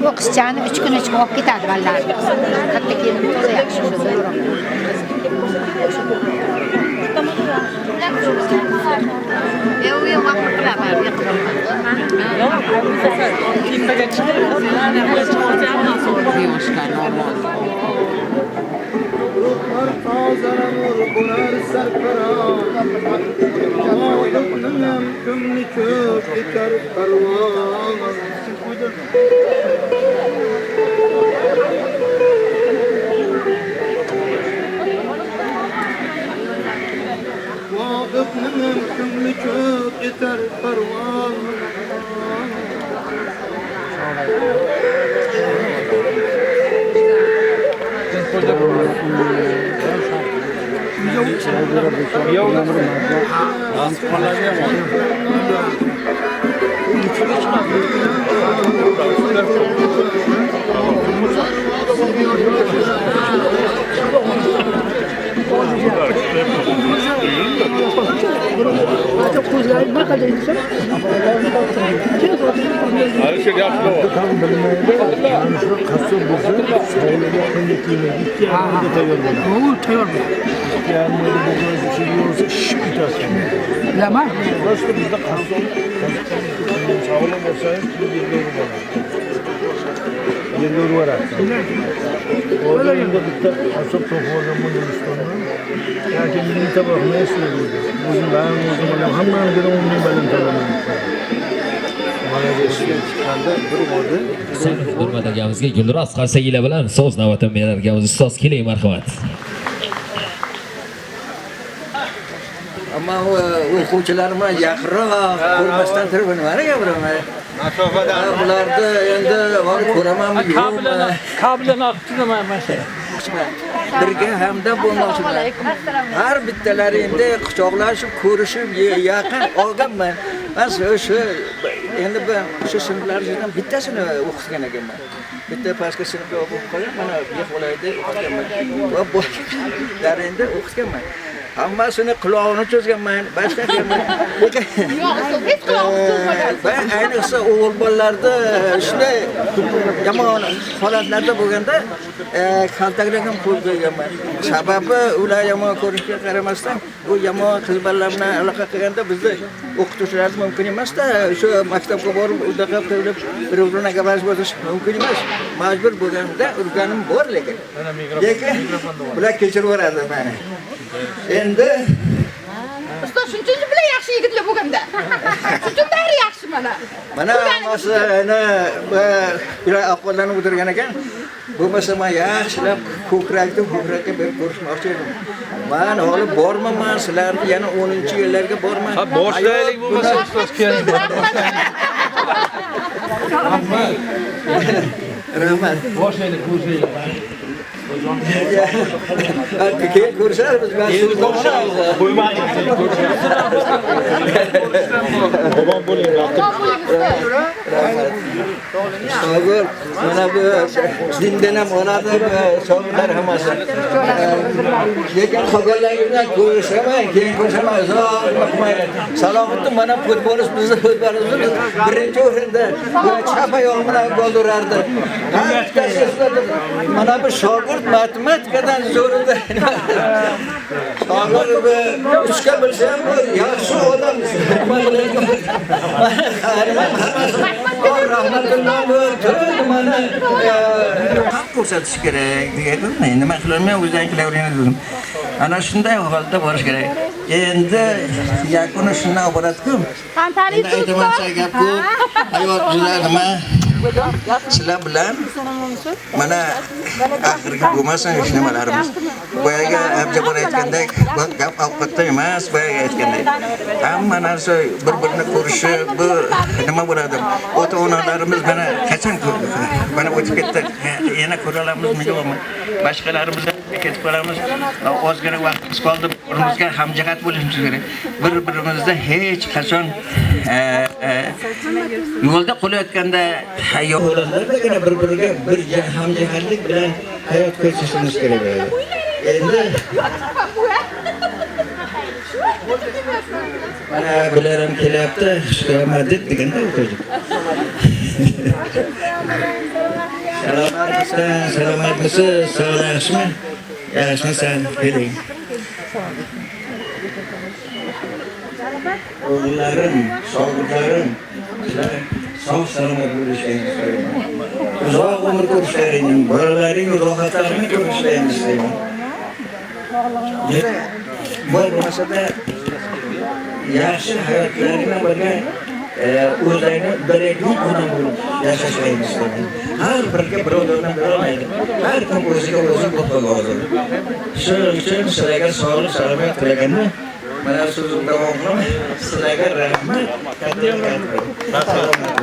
Bu kızcağını 3 gün olib ketadi vallahi. Katta kelib tursa yaxshi bo'ladi. Hurmat akamizga Gulroz Qarsagila bilan so'z navbatini berarkanmiz. Ustoz keling, marhamat. Ama o'quvchilarimiz yaqinroq ko'rmasdan turib nimani gapiraman? Bularda endi ko'ramanmi yo'qmi? Kablini aqtiraman mana. Birga hamda bo'lmoqchiman. Har bittalari endi quchoqlashib, ko'rishib, yaqin olganman. Men shu endi ben shu sinflardan bittasini o'qitgan ekanman. Bitta pastki sinfga o'qib qo'yib, mana Beqo'layda o'qitganman. Va bu darenda o'qitganman. Hammasini quloqni cho'zganman, boshqa qilman. Ben ayniqsa o'g'il bolalarda shunday yomon holatlarda bo'lganda kaltaklagan qo'yib qo'yganman. Sababi ular yomon ko'rishga qaramasdan, u yomon qiz bolalar bilan aloqa qilganda bizni o'qituvchilar mumkin emas-da, shu maktabga borib udaqa qilib bir-birini gaplashib o'tish mumkin emas. Majbur bo'lganda urganim bor lekin. Ular kechirib yuboradi meni. Endi ustoz shunchaki bilan yaxshi yigitlar bo'lganda. Shuncha bari yaxshi mana. Mana hammasi ana ular aqllanib o'tirgan ekan. Bo'lmasa men yaxshilab ko'krakka berib ko'rishmoqchi edim. Men hali bormayman, sizlarni yana 10-yillarga borman. Ha, boshlaylik bo'lmasa ustoz keling. Rahmat. Boshlaylik. Keyin ko'rishamiz. Men sizni ko'rishamiz. Qo'ymadik. Obom bo'ling. Shogir, mana bu dindan ham oladi, shogirlar hammasi. Lekin qolganlaringizdan ko'rishaman, keyin ko'rishaman. Salomatni mana futbolist bizni futbolimiz birinchi o'rinda chap oyoq bilan gol urardi. Mana bu shogird matematikadan zo'rida. Shogir uchga bilsam, yaxshi odam. Rahmatulloh turdi mana ko'rsatish kerak degan. Nima qilaman o'zim qilaverdim. Ana shunday holda borish kerak. Endi yakuni shundan iborat-ku. Aytaman gap ko'p. Hayot nima? Sizlar bilan mana oxirgi bo'lmasin hech nimalarimiz. Boyaga Abjabor aytgandek, gap ovqatda emas, boyaga aytgandek. Hamma narsa bir-birini ko'rishib, bu nima bo'ladi? Ota-onalarimiz mana qachon ko'rdik? Mana o'tib ketdi. Yana ko'ra olamizmi yo'qmi? Boshqalarimiz ketib qolamiz. Ozgina vaqtimiz qoldi. Birimizga hamjihat bo'lishimiz kerak. Bir-birimizda hech qachon yo'lda qo'layotganda hayotlardigina bir-biriga bir hamjihatlik bilan hayot kechirishimiz kerak edi. Endi mana bular ham kelyapti, xushomad deganda o'qiydi. Salomatmisiz? Sog'lashmi? Yaxshimisan? Keling. O'g'illarim, shogirdlarim, sog' salomat bo'lishingizni istayman. Uzoq umr ko'rishlaring, bolalaring rohatlarini ko'rishlarini istayman. Bo'lmasa-da yaxshi hayotlarini birga o'zlarini birga odam bo'lib yashashlarini istayman. Har biriga birovlardan berolmaydi. Har kim o'ziga o'zi bo'lib hozir. Shuning uchun sizlarga sog'lik salomat tilaganda mana so'zim davom qilaman. Sizlarga rahmat. Katta rahmat.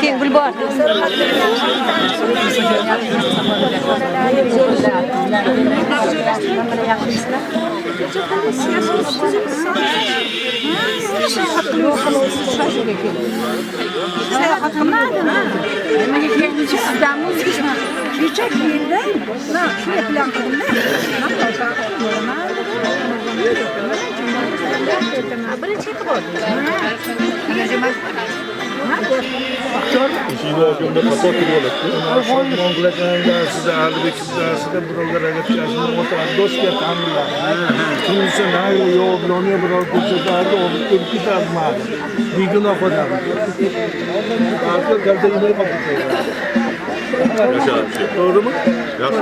Keyin Gulbor. Doğru mu? Yaxşı.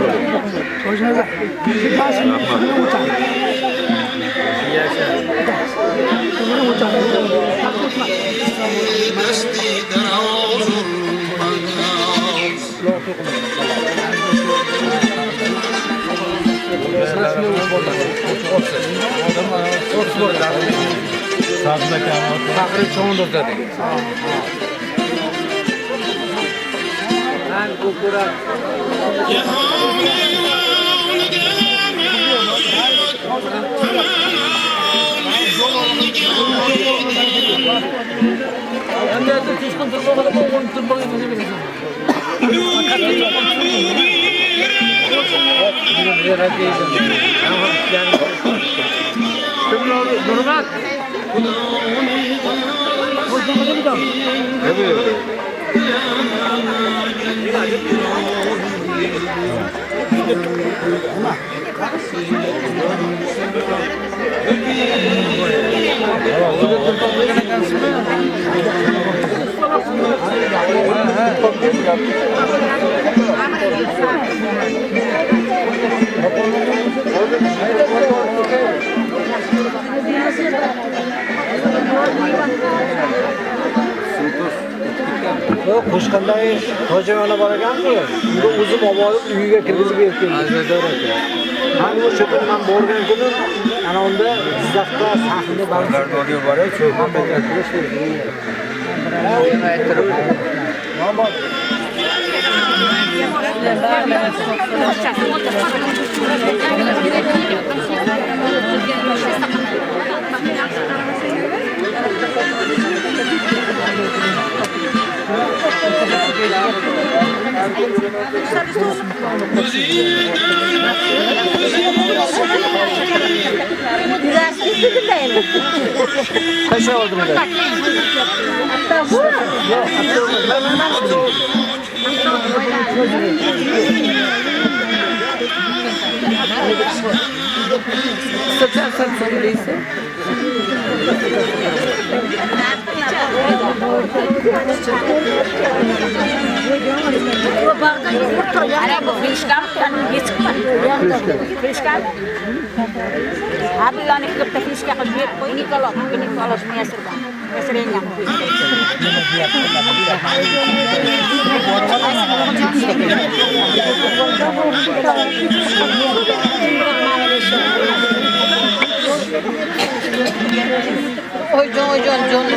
Faqri cho'ndirdi. Qo'shqanday tojimona bor ekan-ku. Uni o'zim olib borib uyiga kirgizib berib keldim. Ham o'sha kuni men borgan kuni ana unda Jizzaxda sahna bor. Dodiyo bor-ku, shu mamlakatda ishlaydi. Kaça oldu bu da? Hatta bu. Saçarsan söyleyse. John.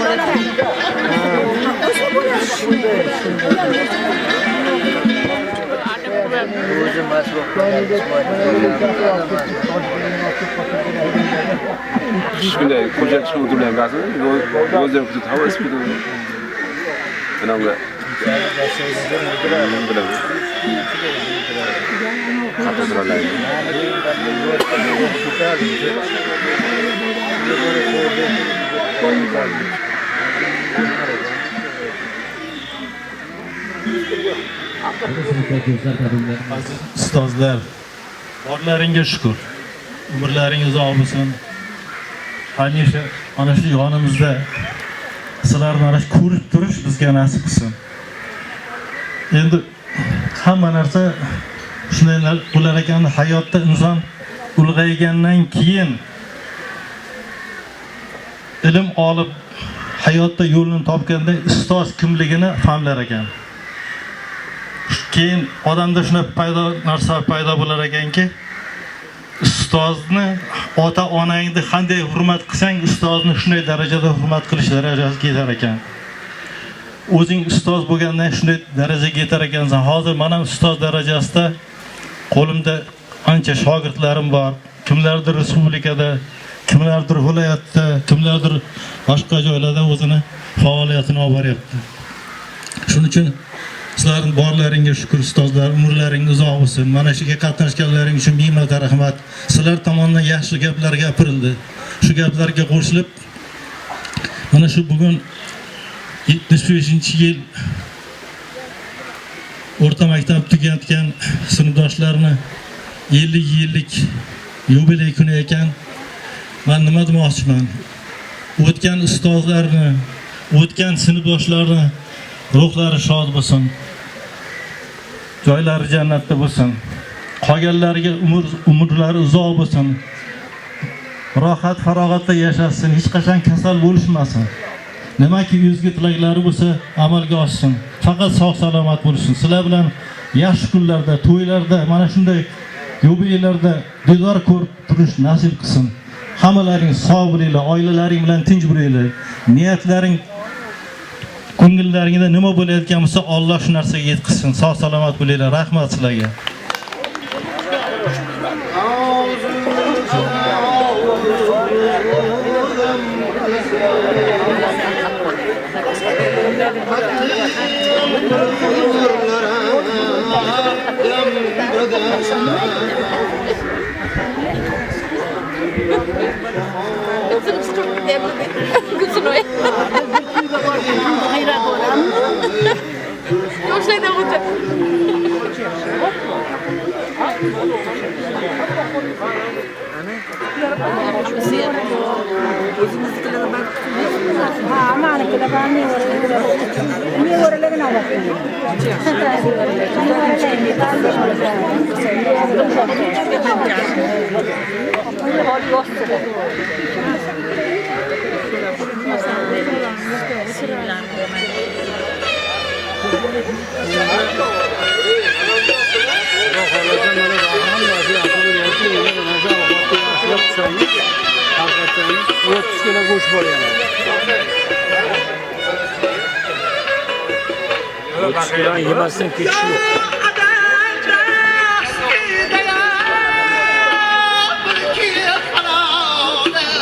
Shunday qo'shakchi o'tirgan gazini o'zim kuzatib havo ispidi. Mana bu Ustozlar, borlaringga shukr. Umrlaringiz uzoq bo'lsin. Hamisha mana shu yonimizda sizlarni mana shu ko'rib turish bizga nasib qilsin. Endi hamma narsa shunday bo'lar ekan, hayotda inson ulg'aygandan keyin ilm olib hayotda yo'lini topganda ustoz kimligini fahmlar ekan. Keyin odamda shunday narsa paydo bo'lar ekanki, ustozni ota-onangni qanday hurmat qilsang, ustozni shunday darajada hurmat qilish darajasiga yetar ekan. O'zing ustoz bo'lgandan shunday darajaga yetar ekansan. Hozir mana ustoz darajasida qo'limda ancha shogirdlarim bor. Kimlardir respublikada, kimlardir viloyatda, kimlardir boshqa joylarda o'zini faoliyatini olib boryapti. Shuning uchun sizlarning borlaringga shukr, ustozlar, umrlaringiz uzoq bo'lsin. Mana shu qatnashganlaring uchun ming marta rahmat. Sizlar tomonidan yaxshi gaplar gapirildi. Shu gaplarga qo'shilib mana shu bugun 75-yil o'rta maktab tugatgan sinfdoshlarni 50 yillik yubiley kuni ekan. Men nima demoqchiman? O'tgan ustozlarni, o'tgan sinfdoshlarni ruhlari shod bo'lsin. Joylari jannatda bo'lsin. Qolganlarga umrlari uzoq bo'lsin. Rohat, farog'atda yashashsin, hech qachon kasal bo'lishmasin. Nimaki yuzga tilaklari bo'lsa, amalga oshsin. Faqat sog' salomat bo'lsin. Sizlar bilan yaxshi kunlarda, to'ylarda, mana shunday yubileylarda didor ko'rib turish nasib qilsin. Hammalaring sog' bo'linglar, oilalaring bilan tinch bo'linglar. Niyatlaring ko'ngillaringda nima bo'layotgan bo'lsa, Alloh shu narsaga yetkazsin. Sog' salomat bo'linglar. Rahmat sizlarga. Yok şey de olacak. Ha, manikilar bor, nevaralarini olib. Yemasdan ketish yo'q.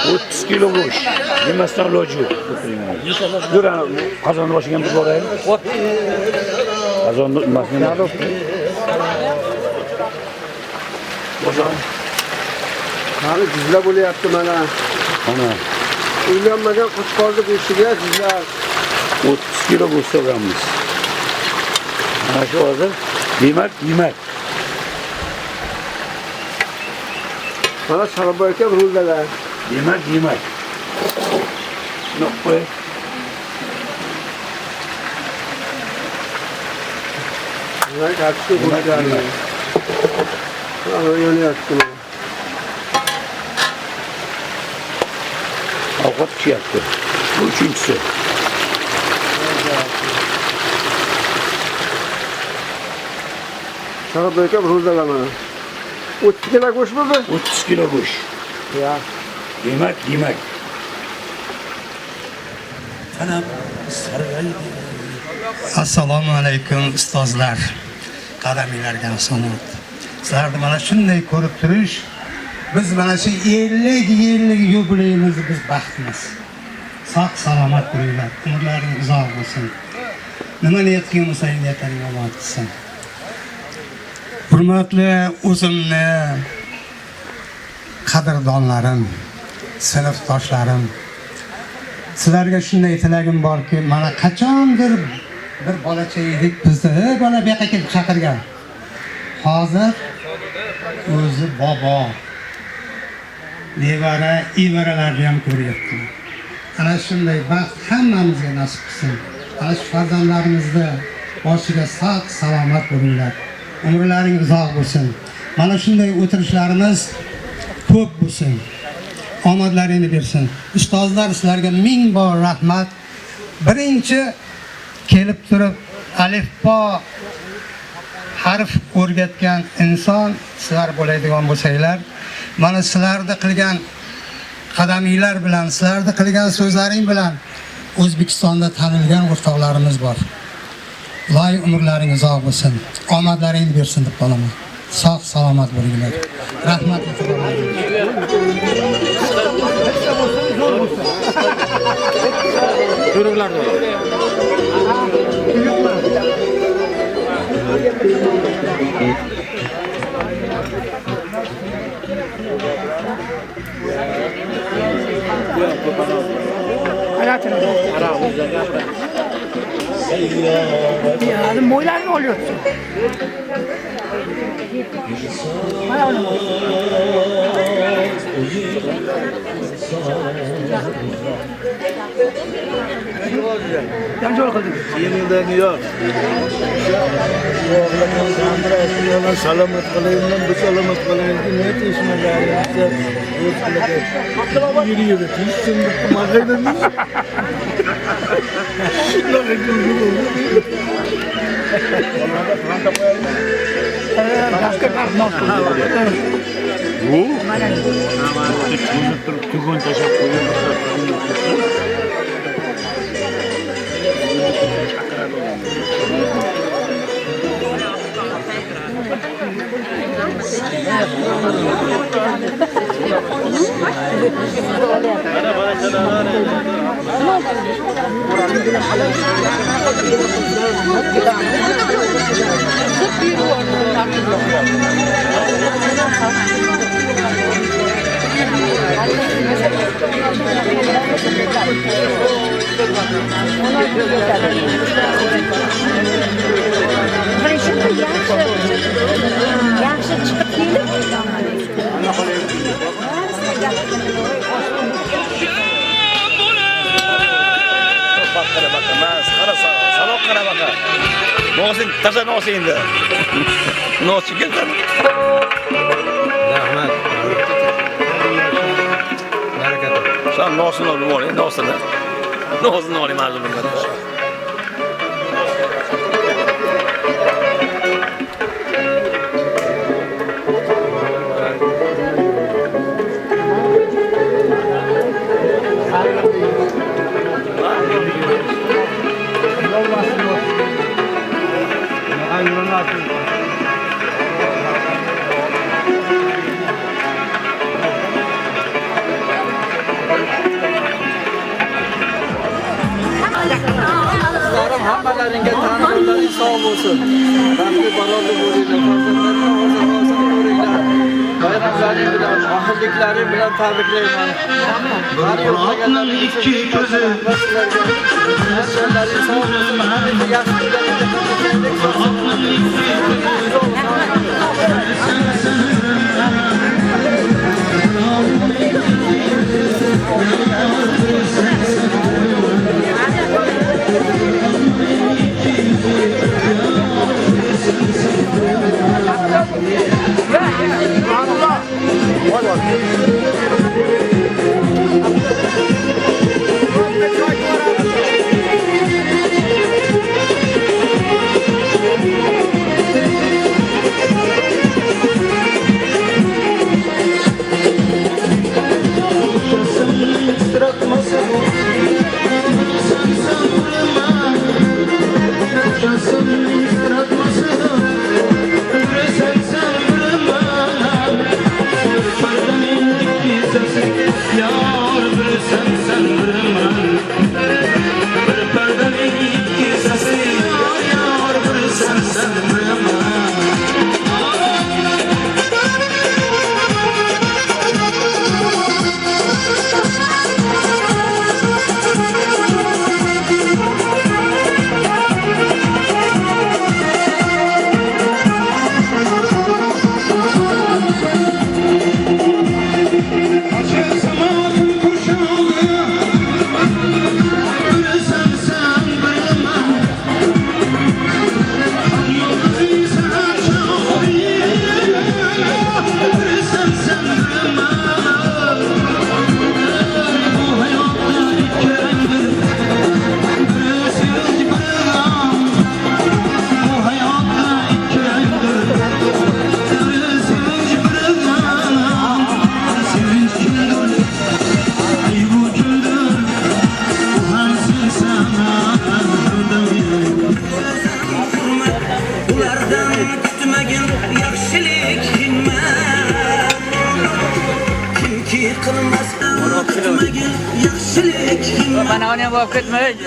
30 kilo go'sht. Yemasdan iloji yo'q. Dur, qozonni boshiga bir boraylik. Qozonni nimasini? Hali jizla bo'layapti mana. Mana. Uylanmagan qo'chqorni go'shtiga jizlar 30 kilo go'sht olganmiz. Mana shu hozir yemak. Mana Sharoboy aka ruldalar. Yemak. Yo'q qo'y. Mana katta go'shtlarni. Mana yonyapti. Ovqat pishayapti. Bu uchinchisi. Sharoboy aka ruldalar mana. 30 kilo go'sht bo'ldi? 30 kilo go'sht. Ya. Yemak. Assalomu alaykum ustozlar, qadamiylarga salom. Sizlarni mana shunday ko'rib turish, biz mana shu 50 yillik yubileyimiz biz baxtimiz. Sog' salomat bo'linglar, umrlaringiz uzoq bo'lsin. Nima niyat qilmasangiz niyatlaring omad qilsin. Hurmatli o'zimni qadrdonlarim, sinfdoshlarim, sizlarga shunday tilagim borki, mana qachondir bir bolacha edik bizni, bola bu yoqqa kelib chaqirgan. Hozir o'zi bobo, nevara, evaralarni ham ko'ryapti. Ana shunday baxt hammamizga nasib qilsin. Ana shu farzandlarimizni boshiga sog' salomat bo'linglar. Umrlaring uzoq bo'lsin. Mana shunday o'tirishlarimiz ko'p bo'lsin. Omadlaringni bersin. Ustozlar sizlarga ming bor rahmat. Birinchi kelib turib alifbo harf o'rgatgan inson sizlar bo'ladigan bo'lsanglar, mana sizlarni qilgan qadamiylar bilan, sizlarni qilgan so'zlaring bilan O'zbekistonda tanilgan o'rtoqlarimiz bor. Loy umrlaring uzoq bo'lsin. Omadlaringni bersin deb qolaman. Sog' salomat bo'linglar. Rahmat. Ko'ringlar. Ya, moylarını oluyorsun. Bana onu. Yanca oldu. Yeniden yok. Selamet kalayımdan bu selamet kalayımdan ne teşmeler yapsa yürüyor da hiç sındık magayda değil. Şunlar bu? Tügün teşekkür Yaxshi chiqib Nosin, tasha nosin endi. Nos keldi. Rahmat. Barakat. Sen nosin olib oling, nosin. Nosin oling ma'lumotlar. Sizlarim hammalaringga tanrılarning sog' bo'lsin. Baxtli baloli bo'linglar, farzandlaringiz o'zini ko'ringlar. Bayramlaring bilan, ahilliklaring bilan tabriklayman. Qur'onning ikki ko'zi farzandlaring sog' bo'lsin, hammaga yaxshi kunlarga qatnashaylik. Bana ona vakit etmeyin.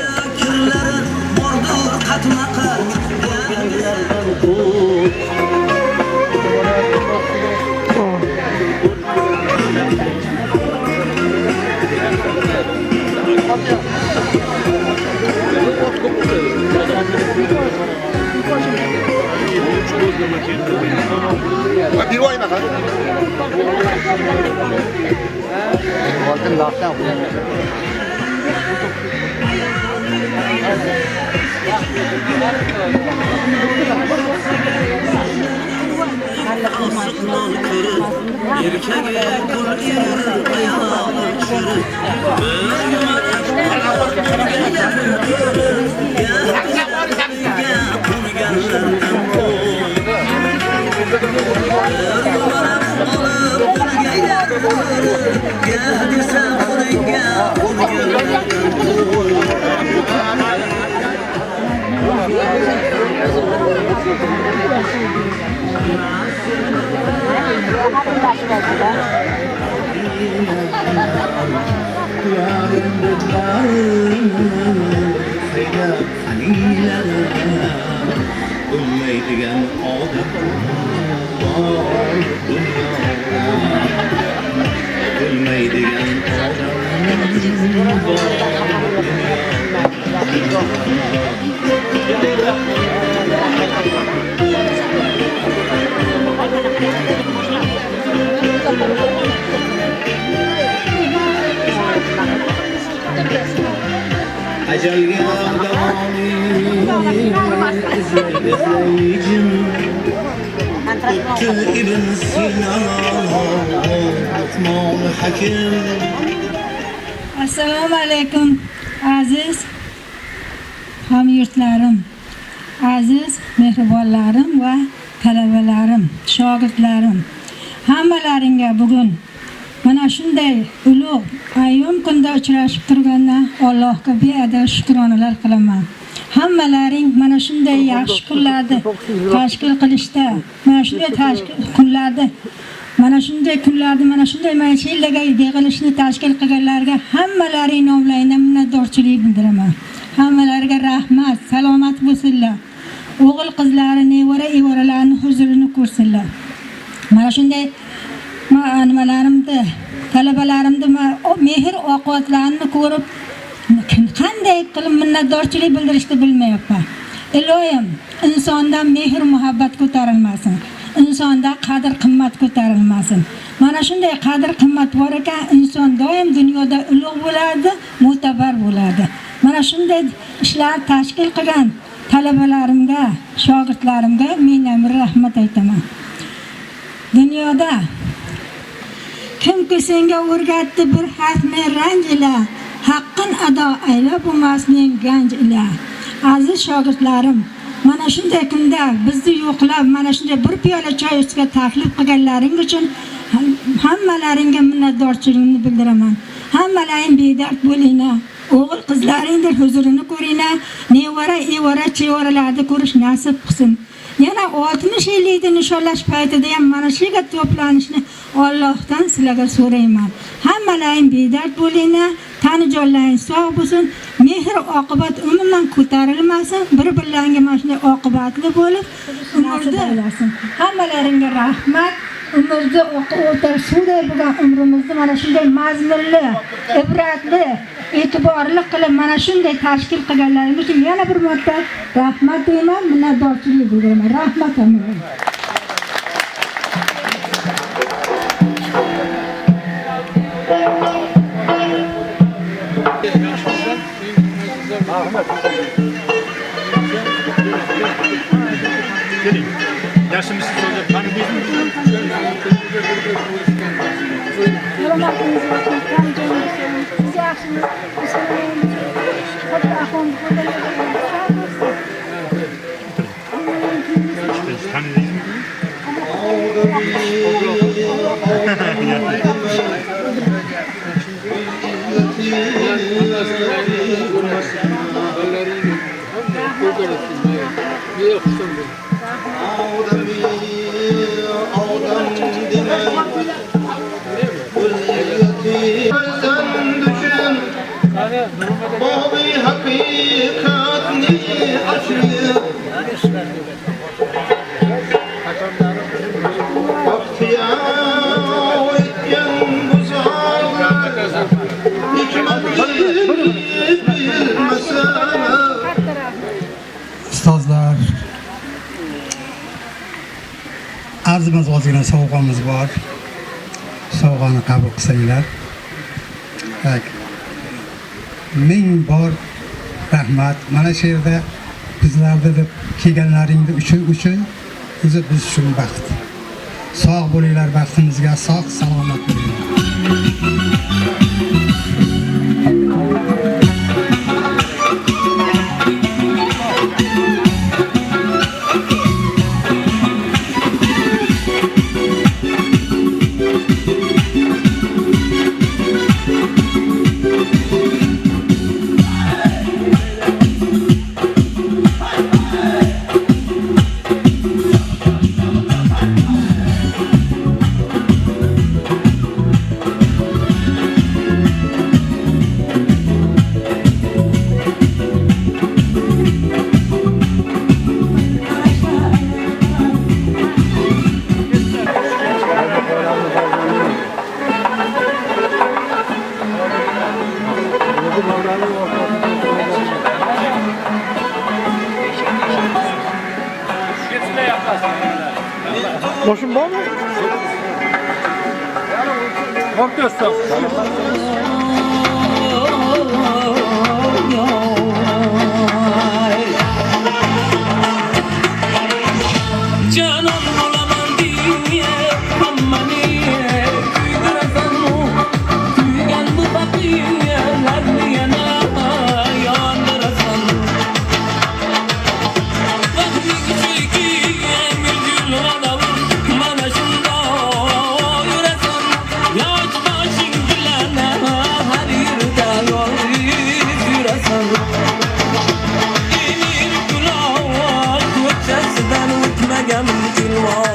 Bir oyna kan. Bakın laftan Bilmaydigan odam bor dunyoda. Bilmaydigan odam bor ajalga davoming ibn Sina Luqmon Hakim. Assalomu alaykum aziz hamyurtlarim, aziz mehribonlarim va talabalarim, shogirdlarim. Hammalaringga bugun mana shunday ulug' ayyom kunda uchrashib turgandan Allohga beadad shukronalar qilaman. Hammalaring mana shunday yaxshi kunlarni tashkil qilishda, mana shunday kunlarni mana shunday mashinalarga yig'ilishni tashkil qilganlarga hammalaring nomlaringdan minnatdorchilik bildiraman. Hammalariga rahmat, salomat bo'lsinlar. O'g'il qizlari, nevara evaralarni huzurini ko'rsinlar. Mana shunday nimalarimizni, talabalarimni mehr oqibatlarini ko'rib qanday qilib minnatdorchilik bildirishni bilmayapman. Ilohim, insondan mehr muhabbat ko'tarilmasin. Insonda qadr qimmat ko'tarilmasin. Mana shunday qadr qimmat bor ekan, inson doim dunyoda ulug' bo'ladi, mo'tabar bo'ladi. Mana shunday ishlar tashkil qilgan talabalarimga, shogirdlarimga men rahmat aytaman. Dunyoda kimki senga o'rgatdi bir harfni ranj ila, haqqin ado ayla bo'lmasning ganj ila. Aziz shogirdlarim, mana shunday kunda bizni yo'qlab, mana shunday bir piyola choy ichishga taklif qilganlaring uchun hammalaringga minnatdorchiligimni bildiraman. Hammalaring bedard bo'linglar. O'g'il qizlaringning huzurini ko'ringlar. Nevara, evara, chevaralarni ko'rish nasib qilsin. Yana 60 yillikni nishonlash paytida ham mana shu yerga to'planishni Allohdan sizlarga so'rayman. Hammalaring bedard bo'linglar, tani jonlaring sog' bo'lsin, mehr oqibat umuman ko'tarilmasin, bir-birlaringga mana shunday oqibatli bo'lib umrni aylasin. Hammalaringga rahmat. Umrni o'tar suvday bo'lgan umrimizni mana shunday mazmunli, ibratli, e'tiborli qilib mana shunday tashkil qilganlaringiz uchun yana bir marta rahmat deyman, minnatdorchilik bildiraman. Rahmat hammaga. Keling. Yaşımızı soracak. Hani biz ustozlar, arzimiz ozgina sovg'amiz bor. Sovg'ani qabul qilsanglar. Ming bor rahmat. Mana shu yerda bizlarni deb kelganlaringni uchun o'zi biz uchun baxt. Sog' bo'linglar, baxtimizga sog' salomat bo'linglar. Boşun var mı? Bak göster. Canan olaman diye amma niye Küygürezen mu Küygen bu bakıyım yerler yana Yandırasan Vakti küçük emir gül adamın Bana şunda yüresan Yavaş başın gülene Her yerde yol yüresan Emir gül avar Köçesinden ütmegen gül var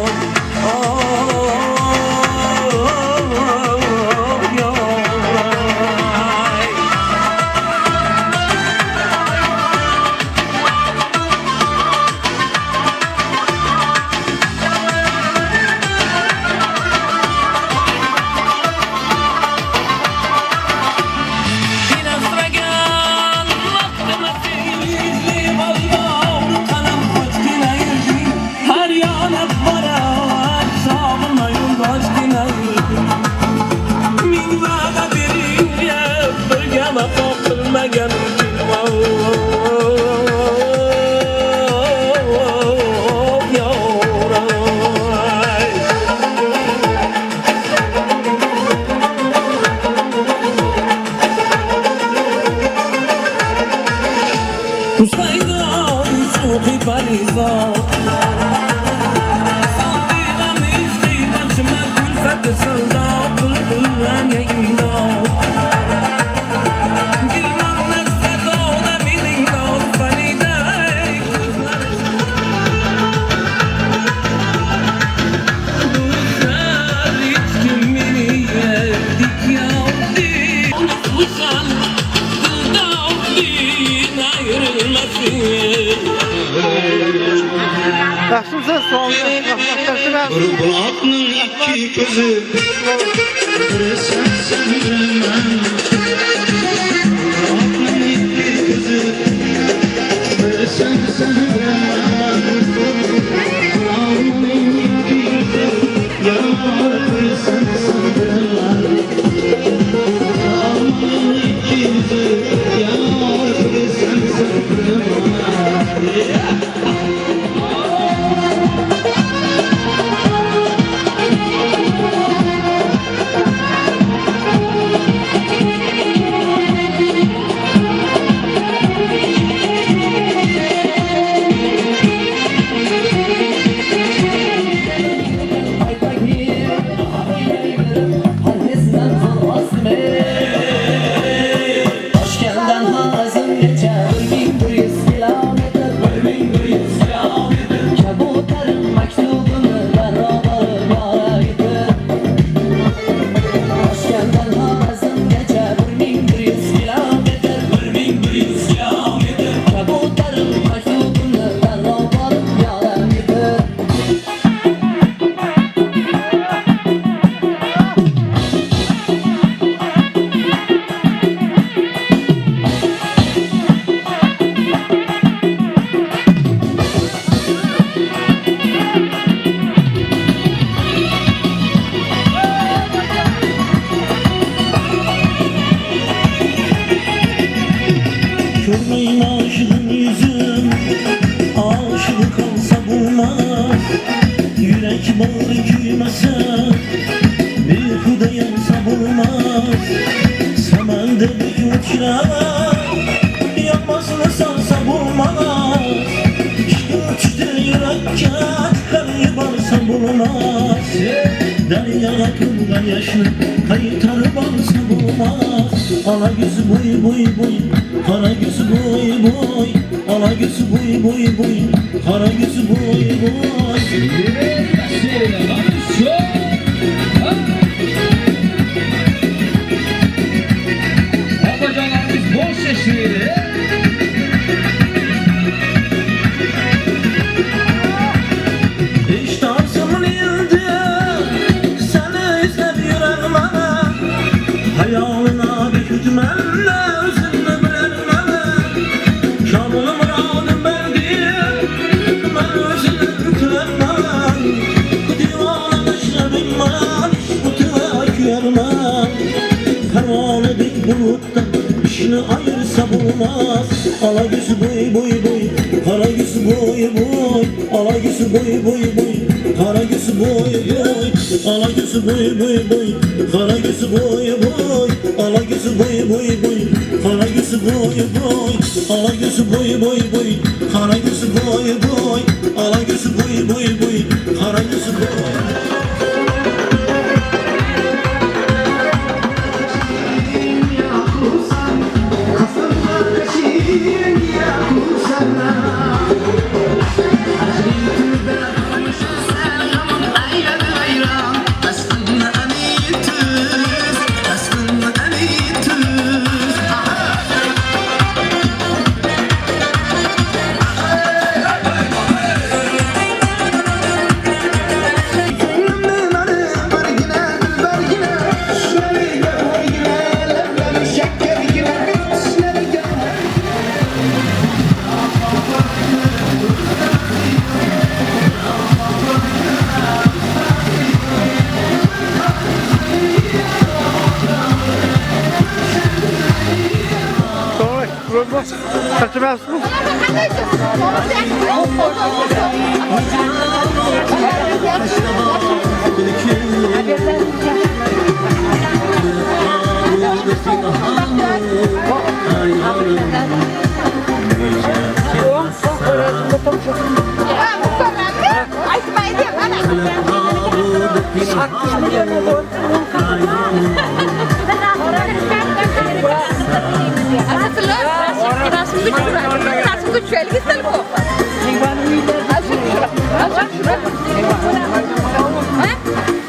Her yana para Sabunayım başkına Min vada biriye Bölgeme kapılmagan Saydan suhi barizan Yaxshimisiz? Buloqning ikki ko'zi biri sensan biri men Buloqning ikki ko'zi biri sensan biri men Buloqning ikki ko'zi yar biri sensan biri men Buloqning ikki ko'zi yar biri sensan biri men Görmeyin aşığın yüzüm Aşık olsa bulmaz Yürek bağrı küymese Bir huda yansa bulmaz Semende bir uçlar Yanmasını sansa bulmaz İşte uçtu yürekke Kalbi varsa bulmaz Derya akılda yaşlı Kayıtarı varsa bulmaz Ala gözü boy boy boy Kara gözü boy boy Ala gözü boy boy boy Kara gözü boy boy Abacalarımız bol sesli İşte arzum neydi Seni izlep yüreğime Hayalına bir hücmenle Özünle bilenme Şamlı muradım verdim Ben özünü tülenmem Divana düşlerim ben Bu tüvek yermem Pervane bir buluttan İşini ayırsa bulmaz Ala gözü boy boy boy Kara gözü boy boy Ala gözü boy boy boy, kara gözü boy boy, ala gözü boy boy boy, kara gözü boy boy, ala gözü boy boy boy, kara gözü boy boy, ala gözü boy boy boy, kara gözü boy boy, ala gözü boy boy boy, kara gözü boy.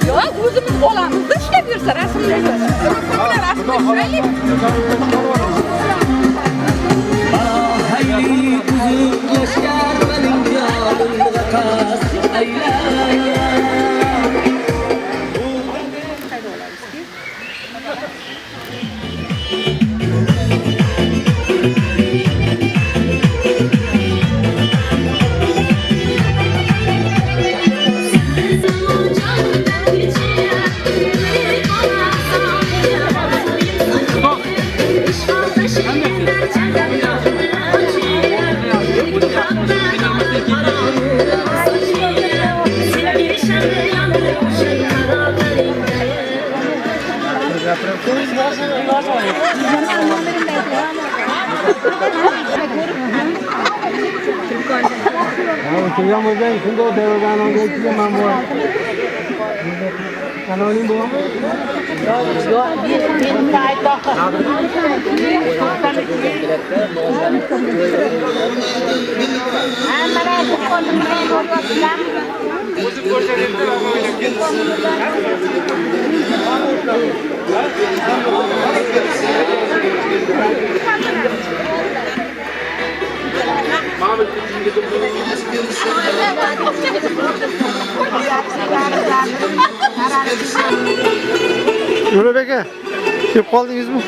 Yok, o'zimiz qo'limizda ishlab yursa rasmlaymiz. Öyle beke, hep kaldınız mı?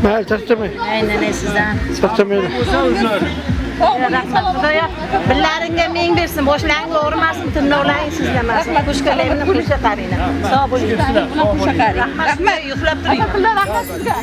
Ben çarptırmayın. Aynen sizden. Çarptırmayın. Rahmat Xudoyo. Billaringga ming bersin, boshlaring og'rimasin, tunni olaying sizlamasin. Qo'shqalarimni qo'sha qaranglar. Sog' bo'ling. Rahmat, uxlab turing. Rahmat sizga.